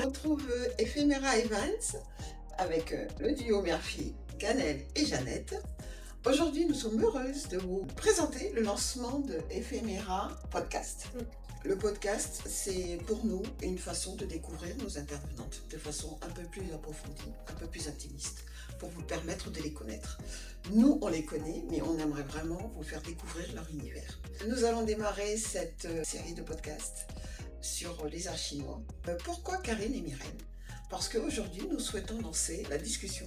retrouve Ephémera Events avec le duo Murphy, Ganel et Jeannette. Aujourd'hui, nous sommes heureuses de vous présenter le lancement de Ephémera Podcast. Le podcast, c'est pour nous une façon de découvrir nos intervenantes de façon un peu plus approfondie, un peu plus intimiste, pour vous permettre de les connaître. Nous, on les connaît, mais on aimerait vraiment vous faire découvrir leur univers. Nous allons démarrer cette série de podcasts sur les arts chinois. Pourquoi Karine et Mireille ? Parce qu'aujourd'hui, nous souhaitons lancer la discussion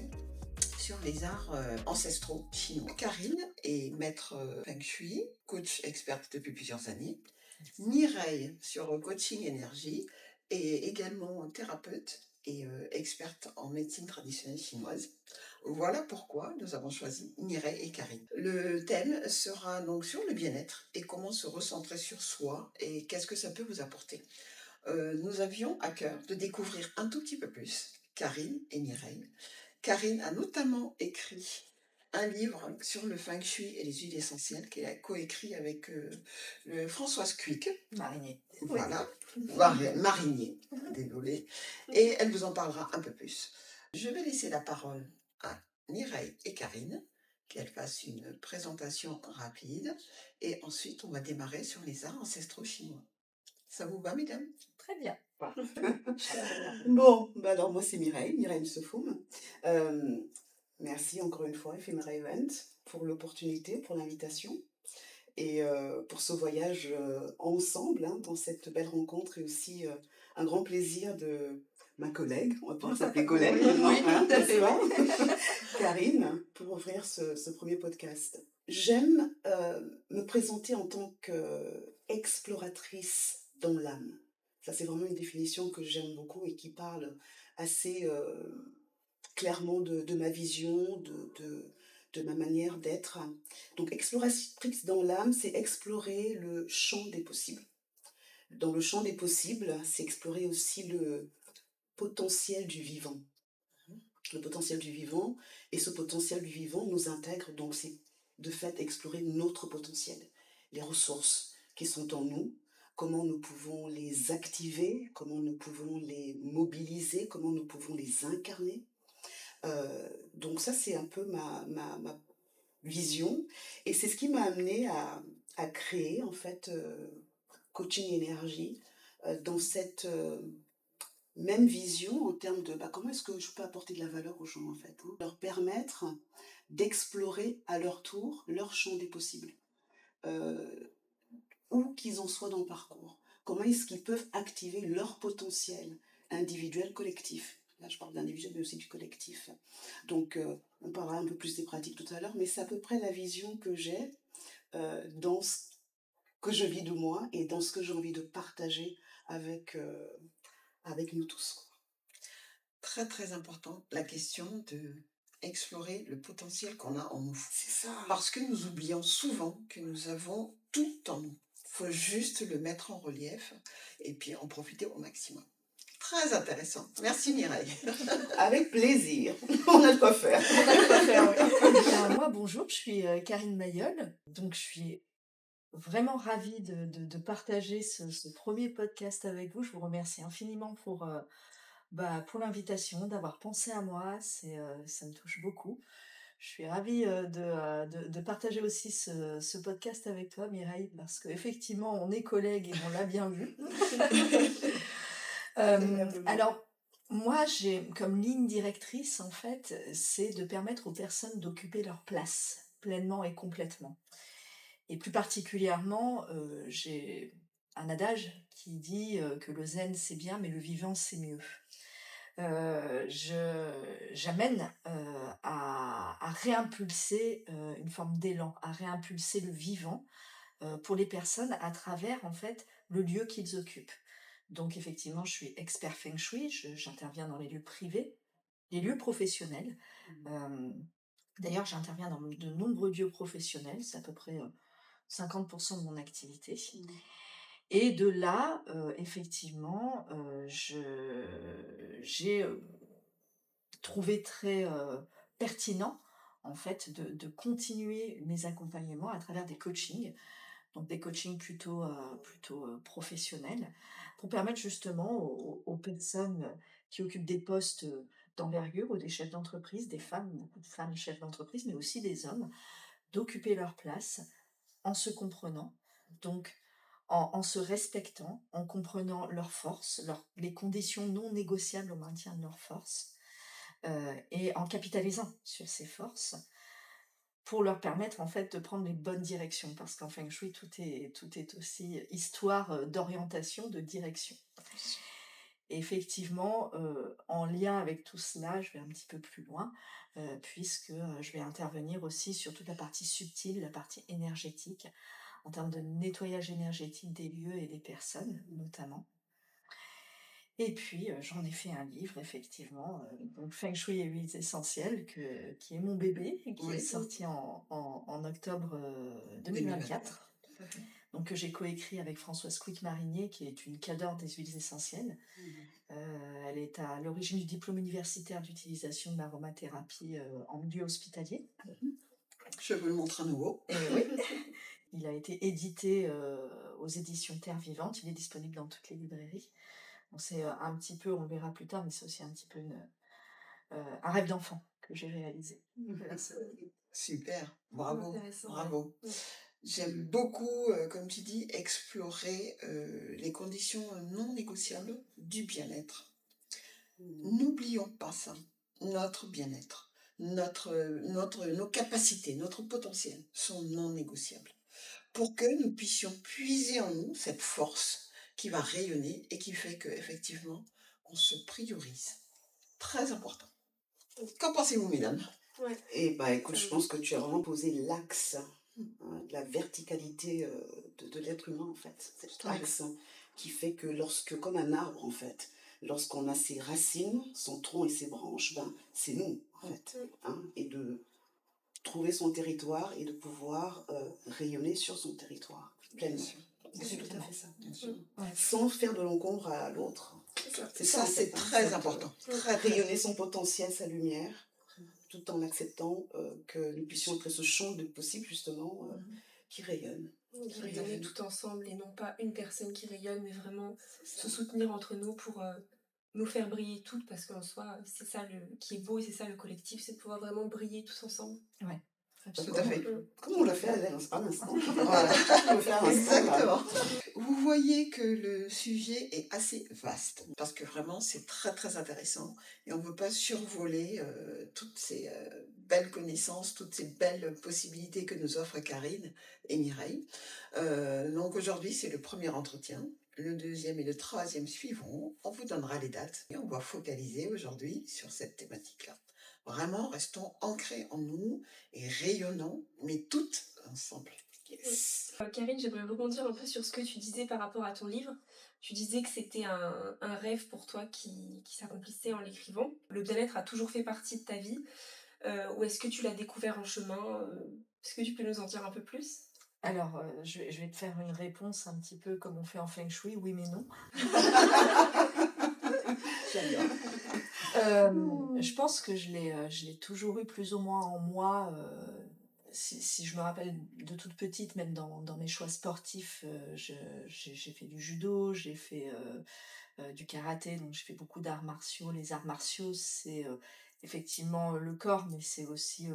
sur les arts ancestraux chinois. Karine est maître Feng Shui, coach experte depuis plusieurs années. Mireille sur coaching énergie et également thérapeute et experte en médecine traditionnelle chinoise. Voilà pourquoi nous avons choisi Mireille et Karine. Le thème sera donc sur le bien-être et comment se recentrer sur soi et qu'est-ce que ça peut vous apporter. Nous avions à cœur de découvrir un tout petit peu plus Karine et Mireille. Karine a notamment écrit un livre sur le Feng Shui et les huiles essentielles qu'elle a coécrit avec Françoise Cuic. Marinier. Voilà, Marinier, désolée. Et elle vous en parlera un peu plus. Je vais laisser la parole à Mireille et Karine, qu'elles fassent une présentation rapide. Et ensuite, on va démarrer sur les arts ancestraux chinois. Ça vous va, mesdames ? Très bien. Bon, alors moi c'est Mireille Msefoum. Merci encore une fois, Ephémera Event, pour l'opportunité, pour l'invitation et pour ce voyage ensemble dans cette belle rencontre et aussi un grand plaisir de ma collègue, on va pouvoir s'appeler collègue maintenant, Karine, pour ouvrir ce premier podcast. J'aime me présenter en tant qu'exploratrice dans l'âme. Ça, c'est vraiment une définition que j'aime beaucoup et qui parle assez clairement de ma vision, de ma manière d'être. Donc, exploratrice dans l'âme, c'est explorer le champ des possibles. Dans le champ des possibles, c'est explorer aussi le potentiel du vivant. Le potentiel du vivant, et ce potentiel du vivant nous intègre, donc c'est de fait explorer notre potentiel, les ressources qui sont en nous, comment nous pouvons les activer, comment nous pouvons les mobiliser, comment nous pouvons les incarner. Donc ça, c'est un peu ma vision, et c'est ce qui m'a amenée à créer, en fait, Coaching Énergie, dans cette même vision en termes de comment est-ce que je peux apporter de la valeur aux gens, en fait, leur permettre d'explorer à leur tour leur champ des possibles. Où qu'ils en soient dans le parcours, comment est-ce qu'ils peuvent activer leur potentiel individuel, collectif. Là, je parle d'individuel, mais aussi du collectif. Donc, on parlera un peu plus des pratiques tout à l'heure, mais c'est à peu près la vision que j'ai dans ce que je vis de moi et dans ce que j'ai envie de partager avec nous tous. Très, très important, la question de explorer le potentiel qu'on a en nous. C'est ça. Parce que nous oublions souvent que nous avons tout en nous. Il faut juste le mettre en relief et puis en profiter au maximum. Très intéressant. Merci Mireille. Avec plaisir. On a de quoi faire. Oui. Moi, bonjour, je suis Karine Mayol. Donc, je suis vraiment ravie de partager ce premier podcast avec vous. Je vous remercie infiniment pour l'invitation, d'avoir pensé à moi. Ça me touche beaucoup. Je suis ravie de partager aussi ce podcast avec toi, Mireille, parce qu'effectivement, on est collègues et on l'a bien vu. Alors, moi, j'ai comme ligne directrice, en fait, c'est de permettre aux personnes d'occuper leur place pleinement et complètement. Et plus particulièrement, j'ai un adage qui dit que le zen, c'est bien, mais le vivant, c'est mieux. J'amène à réimpulser une forme d'élan, à réimpulser le vivant pour les personnes à travers, en fait, le lieu qu'ils occupent. Donc, effectivement, je suis expert Feng Shui, j'interviens dans les lieux privés, les lieux professionnels. D'ailleurs, j'interviens dans de nombreux lieux professionnels, c'est à peu près 50% de mon activité. Et de là, effectivement, j'ai trouvé très pertinent, en fait, de continuer mes accompagnements à travers des coachings donc des coachings plutôt professionnels, pour permettre justement aux personnes qui occupent des postes d'envergure ou des chefs d'entreprise, des femmes, beaucoup de femmes chefs d'entreprise, mais aussi des hommes, d'occuper leur place en se comprenant, donc en se respectant, en comprenant leurs forces, les conditions non négociables au maintien de leurs forces, et en capitalisant sur ces forces pour leur permettre en fait de prendre les bonnes directions. Parce qu'en Feng Shui, tout est aussi histoire d'orientation, de direction. Et effectivement, en lien avec tout cela, je vais un petit peu plus loin, puisque je vais intervenir aussi sur toute la partie subtile, la partie énergétique, en termes de nettoyage énergétique des lieux et des personnes, notamment. Et puis, j'en ai fait un livre, effectivement, donc Feng Shui et huiles essentielles, qui est mon bébé, et qui est Oui, sorti en octobre 2024. 2024. Tout à fait. Donc, que j'ai coécrit avec Françoise Quick-Marinier, qui est une cadre des huiles essentielles. Elle est à l'origine du diplôme universitaire d'utilisation de l'aromathérapie en milieu hospitalier. Je vous le montre à nouveau. Et oui, il a été édité aux éditions Terre Vivante. Il est disponible dans toutes les librairies. Bon, c'est un petit peu, on le verra plus tard, mais c'est aussi un petit peu un rêve d'enfant que j'ai réalisé. Voilà. Super, bravo, Intéressant, bravo. ouais. J'aime beaucoup, comme tu dis, explorer les conditions non négociables du bien-être. N'oublions pas ça, notre bien-être, nos capacités, notre potentiel sont non négociables. Pour que nous puissions puiser en nous cette force qui va rayonner et qui fait qu'effectivement, on se priorise. Très important. Qu'en pensez-vous, mesdames? Ouais. Et bah écoute, je pense que tu as vraiment posé l'axe, de la verticalité de l'être humain en fait. Cet Tout à fait. axe qui fait que comme un arbre en fait, lorsqu'on a ses racines, son tronc et ses branches, ben c'est nous en fait. Et de trouver son territoire et de pouvoir rayonner sur son territoire pleinement. C'est tout à fait ça. Bien sûr. Ouais. Sans faire de l'encombre à l'autre. C'est ça, en fait, c'est très important. Très, très rayonner son potentiel, sa lumière, tout en acceptant que nous puissions être ce champ de possible justement qui rayonne. Rayonner tout ensemble et non pas une personne qui rayonne, mais vraiment se soutenir entre nous pour nous faire briller toutes, parce qu'en soi, c'est ça qui est beau et c'est ça le collectif, c'est de pouvoir vraiment briller tous ensemble. Ouais, Tout à fait. Comme on l'a fait à l'instant. Voilà. On le fait à l'instant, là. Exactement. Vous voyez que le sujet est assez vaste, parce que vraiment c'est très très intéressant et on ne veut pas survoler toutes ces belles connaissances, toutes ces belles possibilités que nous offre Karine et Mireille. Donc aujourd'hui c'est le premier entretien. Le deuxième et le troisième suivront. On vous donnera les dates et on va focaliser aujourd'hui sur cette thématique-là. Vraiment, restons ancrés en nous et rayonnons, mais toutes ensemble. Yes. Karine, j'aimerais rebondir un peu sur ce que tu disais par rapport à ton livre. Tu disais que c'était un rêve pour toi qui s'accomplissait en l'écrivant. Le bien-être a toujours fait partie de ta vie. Ou est-ce que tu l'as découvert en chemin Est-ce que tu peux nous en dire un peu plus? Alors, je vais te faire une réponse un petit peu comme on fait en Feng Shui, oui mais non. J'adore. Je pense que je l'ai toujours eu plus ou moins en moi. Si je me rappelle de toute petite, même dans mes choix sportifs, j'ai fait du judo, j'ai fait du karaté, donc j'ai fait beaucoup d'arts martiaux. Les arts martiaux, c'est effectivement le corps, mais c'est aussi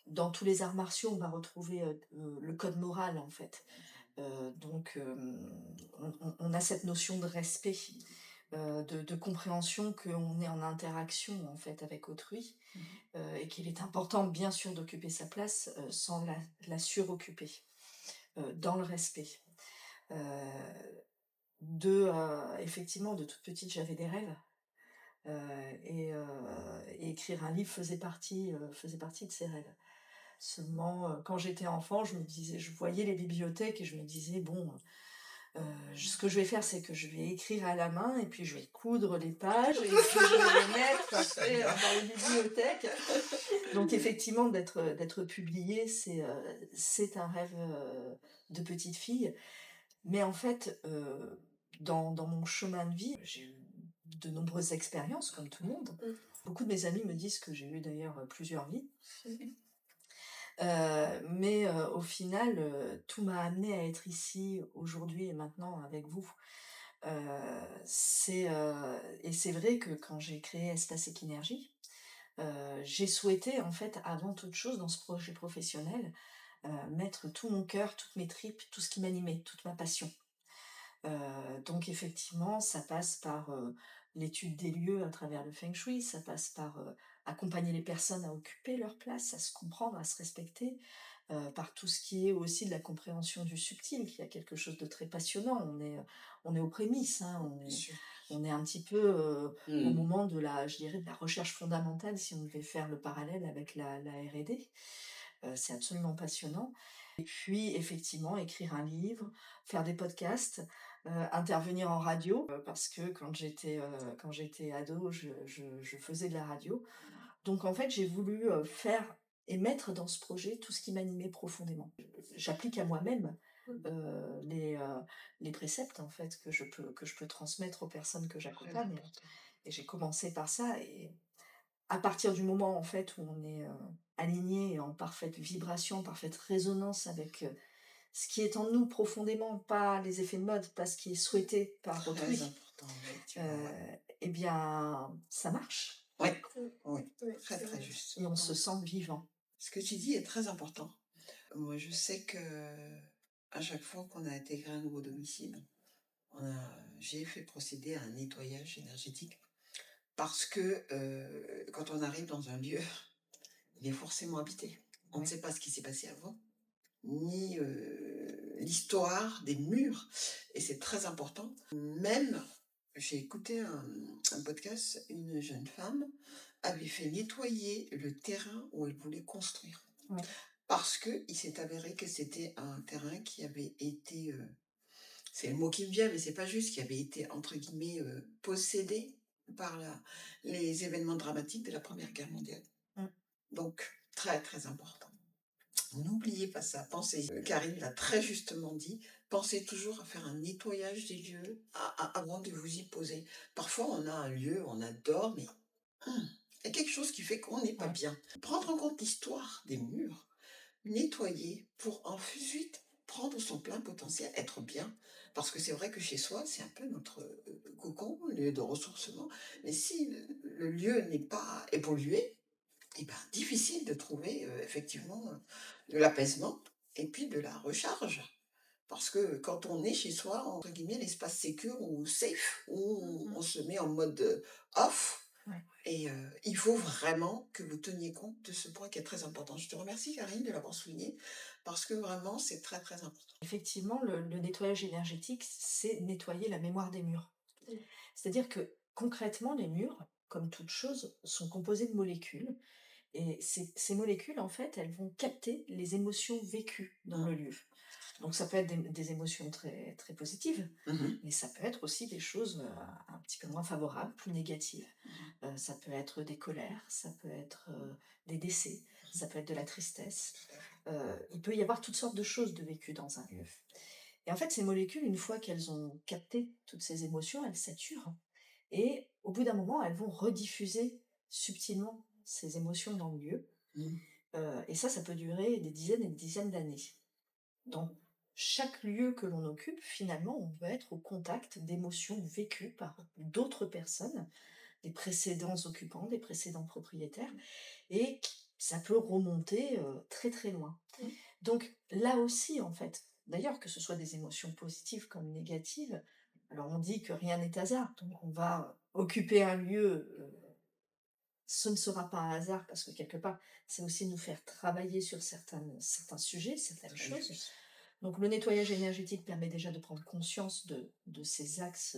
dans tous les arts martiaux, on va retrouver le code moral en fait. Donc on a cette notion de respect, de compréhension qu'on est en interaction en fait avec autrui, et qu'il est important bien sûr d'occuper sa place sans la suroccuper, dans le respect. Effectivement, de toute petite, j'avais des rêves. Et écrire un livre faisait partie de ces rêves. Seulement, quand j'étais enfant, je voyais les bibliothèques et je me disais, bon, ce que je vais faire, c'est que je vais écrire à la main et puis je vais coudre les pages et puis je vais les mettre après dans les bibliothèques. Donc effectivement, d'être publié, c'est un rêve de petite fille. Mais en fait, dans mon chemin de vie, j'ai eu de nombreuses expériences, comme tout le monde. Beaucoup de mes amis me disent que j'ai eu d'ailleurs plusieurs vies. Mais au final, tout m'a amené à être ici aujourd'hui et maintenant avec vous. Et c'est vrai que quand j'ai créé Espace Équinergie, j'ai souhaité en fait avant toute chose dans ce projet professionnel, mettre tout mon cœur, toutes mes tripes, tout ce qui m'animait, toute ma passion. Donc effectivement, ça passe par, l'étude des lieux à travers le feng shui, ça passe par, accompagner les personnes à occuper leur place, à se comprendre, à se respecter, par tout ce qui est aussi de la compréhension du subtil, qui a quelque chose de très passionnant. On est aux prémices, hein, Bien sûr. on est un petit peu, au Mm. moment de la je dirais de la recherche fondamentale si on devait faire le parallèle avec la R&D. C'est absolument passionnant. Et puis effectivement, écrire un livre, faire des podcasts, intervenir en radio, parce que quand j'étais ado, je faisais de la radio. Donc en fait, j'ai voulu, faire et mettre dans ce projet tout ce qui m'animait profondément. J'applique à moi-même, Mmh. les préceptes en fait que je peux transmettre aux personnes que Très j'accompagne important. et j'ai commencé par ça et à partir du moment, en fait, où on est, aligné et en parfaite vibration, parfaite résonance avec, ce qui est en nous profondément, pas les effets de mode, pas ce qui est souhaité par Très autrui, important, effectivement, ouais. heu et bien, ça marche Oui, Mmh. oui, Ouais, très c'est très vrai. juste. et on se Ouais. sent vivant. Ce que tu dis est très important. Moi, je sais que à chaque fois qu'on a intégré un nouveau domicile, j'ai fait procéder à un nettoyage énergétique parce que quand on arrive dans un lieu, il est forcément habité. On ne Ouais. sait pas ce qui s'est passé avant, ni l'histoire des murs, et c'est très important. Même, j'ai écouté un podcast, une jeune femme avait fait nettoyer le terrain où elle voulait construire. Ouais. Parce qu'il s'est avéré que c'était un terrain qui avait été, c'est le mot qui me vient, mais c'est pas juste, qui avait été, entre guillemets, possédé par les événements dramatiques de la Première Guerre mondiale. Mmh. Donc, très, très important. N'oubliez pas ça. Pensez, Karine l'a très justement dit, pensez toujours à faire un nettoyage des lieux avant de vous y poser. Parfois, on a un lieu, on adore, mais il y a quelque chose qui fait qu'on n'est pas Ouais. bien. Prendre en compte l'histoire des murs, nettoyer pour ensuite prendre son plein potentiel, être bien. Parce que c'est vrai que chez soi, c'est un peu notre cocon, lieu de ressourcement. Mais si le lieu n'est pas évolué, eh ben, difficile de trouver effectivement de l'apaisement et puis de la recharge. Parce que quand on est chez soi, entre guillemets, l'espace sécure ou safe, où Mmh. on se met en mode off, Ouais. et il faut vraiment que vous teniez compte de ce point qui est très important. Je te remercie, Karine, de l'avoir souligné, parce que vraiment, c'est très, très important. Effectivement, le nettoyage énergétique, c'est nettoyer la mémoire des murs. Mmh. C'est-à-dire que, concrètement, les murs, comme toute chose, sont composés de molécules et ces molécules, en fait, elles vont capter les émotions vécues dans Ah, le lieu. Donc ça peut être des émotions très, très positives, mhm, mais ça peut être aussi des choses, un petit peu moins favorables, plus négatives. mhm, Ça peut être des colères, ça peut être, des décès, ça peut être de la tristesse. tout à fait. Il peut y avoir toutes sortes de choses de vécues dans un lieu. Et en fait, ces molécules, une fois qu'elles ont capté toutes ces émotions, elles saturent et au bout d'un moment, elles vont rediffuser subtilement ces émotions dans le lieu, Mhm, et ça peut durer des dizaines et des dizaines d'années. Dans chaque lieu que l'on occupe, finalement, on peut être au contact d'émotions vécues par d'autres personnes, des précédents occupants, des précédents propriétaires, et ça peut remonter très très loin. Mmh. Donc là aussi, en fait, d'ailleurs, que ce soit des émotions positives comme négatives, alors on dit que rien n'est hasard, donc on va occuper un lieu, ce ne sera pas un hasard parce que quelque part, c'est aussi nous faire travailler sur certains sujets, certaines très choses. juste. Donc le nettoyage énergétique permet déjà de prendre conscience de ces axes,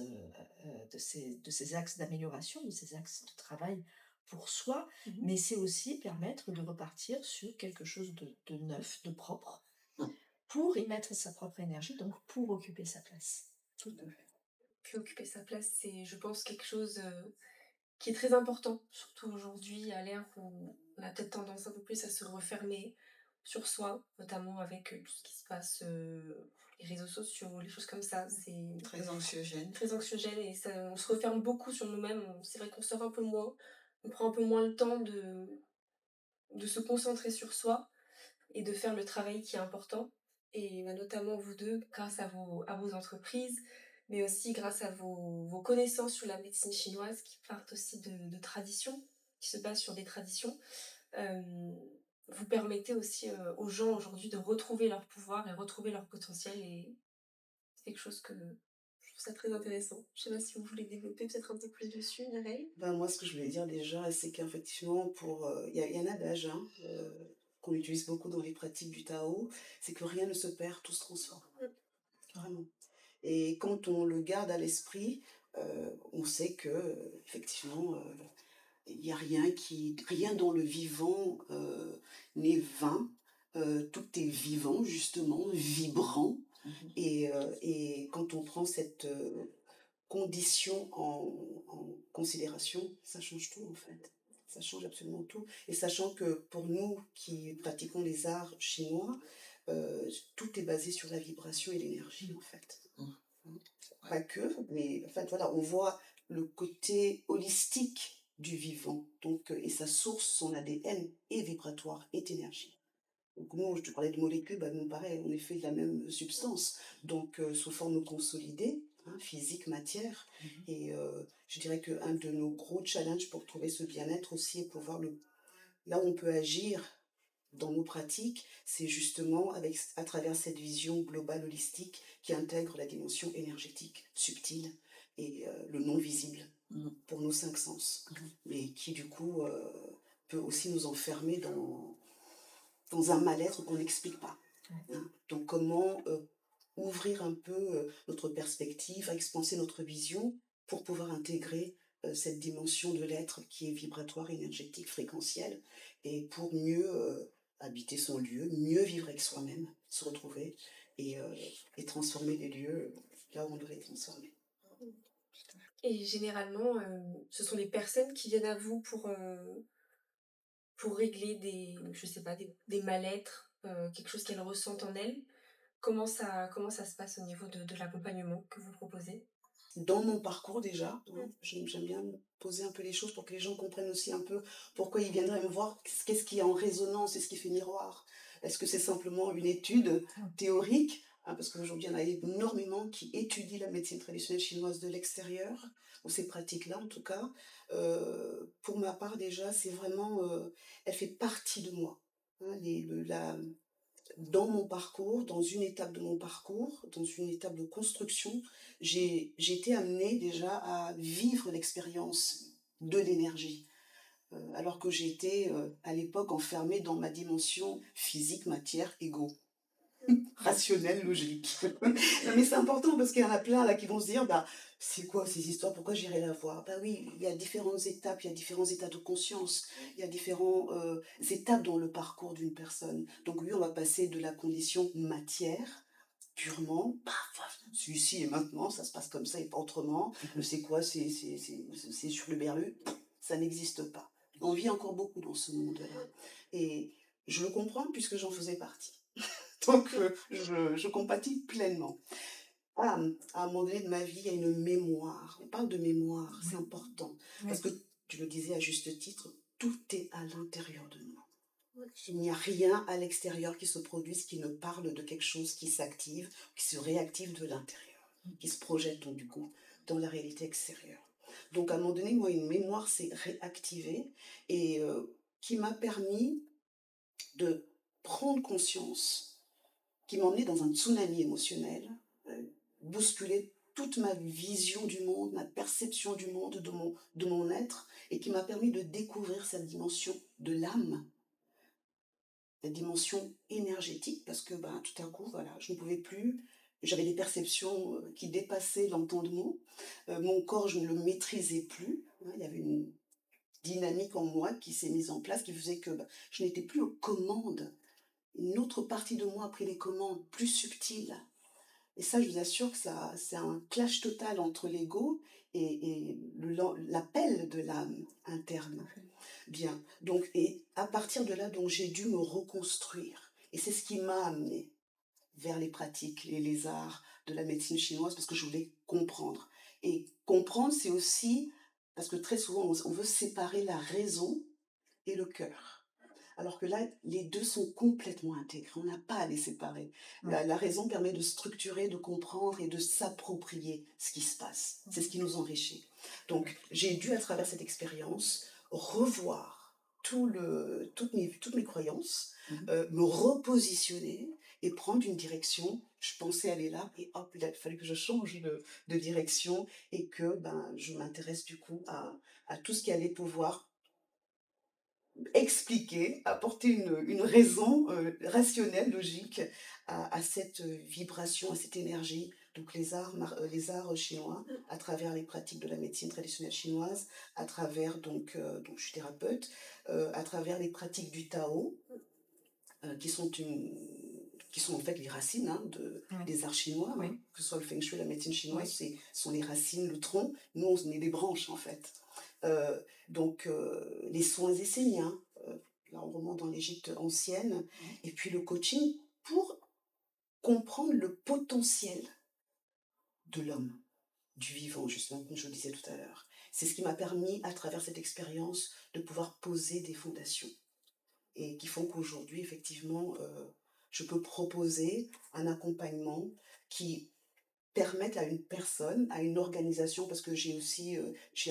de ces axes d'amélioration, de ces axes de travail pour soi, Mmh. mais c'est aussi permettre de repartir sur quelque chose de neuf, de propre, Mhm, pour y mettre sa propre énergie, donc pour occuper sa place. tout à fait. Puis occuper sa place, c'est, je pense, quelque chose, qui est très important, surtout aujourd'hui à l'ère où on a peut-être tendance un peu plus à se refermer sur soi, notamment avec, tout ce qui se passe, les réseaux sociaux, les choses comme ça. C'est Très anxiogène. très anxiogène et ça on se referme beaucoup sur nous-mêmes. C'est vrai qu'on sort un peu moins, on prend un peu moins le temps de se concentrer sur soi. et de faire le travail qui est important. Et notamment vous deux, grâce à vos entreprises, mais aussi grâce à vos connaissances sur la médecine chinoise qui partent aussi de traditions, qui se basent sur des traditions. Euh, Vous permettez aussi aux gens aujourd'hui de retrouver leur pouvoir et retrouver leur potentiel. Et c'est quelque chose que je trouve ça très intéressant. Je sais pas si vous voulez développer peut-être un peu plus dessus, Mireille. Ben, moi, ce que je voulais dire déjà, c'est qu'effectivement, il y a un adage qu'on utilise beaucoup dans les pratiques du Tao, c'est que rien ne se perd, tout se transforme. Vraiment. Et quand on le garde à l'esprit, on sait que effectivement, il n'y a rien dans le vivant n'est vain. Tout est vivant, justement, vibrant. Et quand on prend cette condition en considération, ça change tout en fait. Ça change absolument tout. Et sachant que pour nous qui pratiquons les arts chinois, tout est basé sur la vibration et l'énergie en fait. Pas que, mais en fait voilà, on voit le côté holistique du vivant. Donc, et sa source, son ADN est vibratoire, est énergie. Donc nous, je te parlais de molécules, bah, nous pareil, on est fait de la même substance, donc sous forme consolidée, hein, physique, matière. Et je dirais qu'un de nos gros challenges pour trouver ce bien-être aussi et pouvoir là où on peut agir dans nos pratiques, c'est justement à travers cette vision globale holistique qui intègre la dimension énergétique, subtile et le non visible pour nos cinq sens, mais qui du coup peut aussi nous enfermer dans un mal-être qu'on n'explique pas. Hein. Donc comment ouvrir un peu notre perspective, expanser notre vision pour pouvoir intégrer cette dimension de l'être qui est vibratoire, énergétique, fréquentielle, et pour mieux habiter son lieu, mieux vivre avec soi-même, se retrouver et transformer les lieux là où on doit les transformer. Et généralement, ce sont les personnes qui viennent à vous pour régler je sais pas, des mal-être, quelque chose qu'elles ressentent en elles. Comment ça se passe au niveau de l'accompagnement que vous proposez? Dans mon parcours déjà, hein, j'aime bien poser un peu les choses pour que les gens comprennent aussi un peu pourquoi ils viendraient me voir, qu'est-ce qui est en résonance et ce qui fait miroir. Est-ce que c'est simplement une étude théorique, hein, parce qu'aujourd'hui il y en a énormément qui étudient la médecine traditionnelle chinoise de l'extérieur, ou ces pratiques-là en tout cas. Pour ma part déjà, c'est vraiment, elle fait partie de moi. Hein, dans mon parcours, dans une étape de mon parcours, dans une étape de construction, j'ai été amenée déjà à vivre l'expérience de l'énergie. Alors que j'étais à l'époque enfermée dans ma dimension physique, matière, égo. Rationnel, logique. Non, mais c'est important parce qu'il y en a plein là qui vont se dire bah, c'est quoi ces histoires, pourquoi j'irai la voir? Bah oui, il y a différentes étapes, il y a différents états de conscience, il y a différentes étapes dans le parcours d'une personne. Donc oui, on va passer de la condition matière purement, paf, ici et maintenant, ça se passe comme ça et pas autrement. C'est quoi, c'est sur le berlu, ça n'existe pas. On vit encore beaucoup dans ce monde-là. Et je le comprends puisque j'en faisais partie. Donc, je compatis pleinement. À un moment donné de ma vie, il y a une mémoire. On parle de mémoire, c'est important. Parce que, tu le disais à juste titre, tout est à l'intérieur de nous. Il n'y a rien à l'extérieur qui se produise qui ne parle de quelque chose qui s'active, qui se réactive de l'intérieur, qui se projette donc du coup dans la réalité extérieure. Donc à un moment donné, moi, une mémoire s'est réactivée et qui m'a permis de prendre conscience, qui m'a emmené dans un tsunami émotionnel, bousculer toute ma vision du monde, ma perception du monde, de mon être, et qui m'a permis de découvrir cette dimension de l'âme, la dimension énergétique, parce que ben, tout à coup, voilà, je ne pouvais plus, j'avais des perceptions qui dépassaient l'entendement, mon corps, je ne le maîtrisais plus, hein, il y avait une dynamique en moi qui s'est mise en place, qui faisait que ben, je n'étais plus aux commandes. Une autre partie de moi a pris les commandes plus subtiles. Et ça, je vous assure que c'est un clash total entre l'ego et l'appel de l'âme interne. Bien. Donc, et à partir de là, donc, j'ai dû me reconstruire. Et c'est ce qui m'a amené vers les pratiques, les arts de la médecine chinoise, parce que je voulais comprendre. Et comprendre, c'est aussi, parce que très souvent, on veut séparer la raison et le cœur. Alors que là, les 2 sont complètement intégrés, on n'a pas à les séparer. Ouais. La raison permet de structurer, de comprendre et de s'approprier ce qui se passe. C'est ce qui nous enrichit. Donc, j'ai dû, à travers cette expérience, revoir toutes mes croyances, me repositionner et prendre une direction. Je pensais aller là et hop, il a fallu que je change de direction et que je m'intéresse du coup à tout ce qui allait pouvoir expliquer, apporter une raison rationnelle, logique à cette vibration, à cette énergie. Donc les arts chinois, à travers les pratiques de la médecine traditionnelle chinoise, à travers, donc je suis thérapeute, à travers les pratiques du Tao, qui sont en fait les racines Ouais. des arts chinois, Oui. que ce soit le feng shui, la médecine chinoise, Oui. sont les racines, le tronc. Nous, on est des branches en fait. Euh, les soins esséniens, là on remonte dans l'Égypte ancienne, et puis le coaching pour comprendre le potentiel de l'homme, du vivant, justement, comme je le disais tout à l'heure. C'est ce qui m'a permis, à travers cette expérience, de pouvoir poser des fondations et qui font qu'aujourd'hui, effectivement, je peux proposer un accompagnement qui permette à une personne, à une organisation, parce que j'ai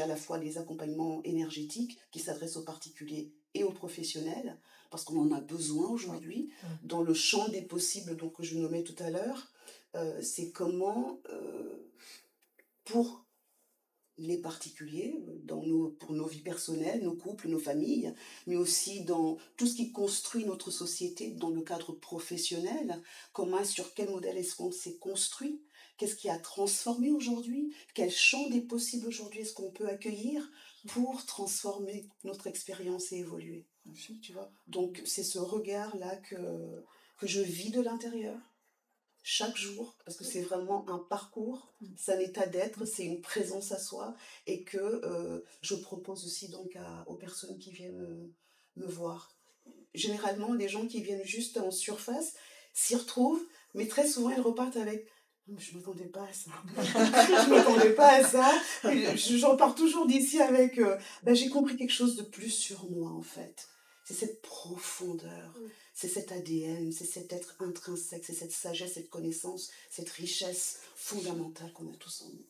à la fois des accompagnements énergétiques qui s'adressent aux particuliers et aux professionnels, parce qu'on en a besoin aujourd'hui, dans le champ des possibles donc, que je nommais tout à l'heure, c'est comment, pour les particuliers, pour nos vies personnelles, nos couples, nos familles, mais aussi dans tout ce qui construit notre société dans le cadre professionnel. Sur quel modèle est-ce qu'on s'est construit? Qu'est-ce qui a transformé aujourd'hui? Quel champ des possibles aujourd'hui est-ce qu'on peut accueillir pour transformer notre expérience et évoluer? Tu vois? Donc c'est ce regard-là que je vis de l'intérieur chaque jour, parce que c'est vraiment un parcours, c'est un état d'être, c'est une présence à soi, et que je propose aussi donc aux personnes qui viennent me voir. Généralement, les gens qui viennent juste en surface s'y retrouvent, mais très souvent, ils repartent avec je ne m'attendais pas à ça. Je ne m'attendais pas à ça. J'en pars toujours d'ici avec j'ai compris quelque chose de plus sur moi, en fait. C'est cette profondeur, c'est cet ADN, c'est cet être intrinsèque, c'est cette sagesse, cette connaissance, cette richesse fondamentale qu'on a tous en nous.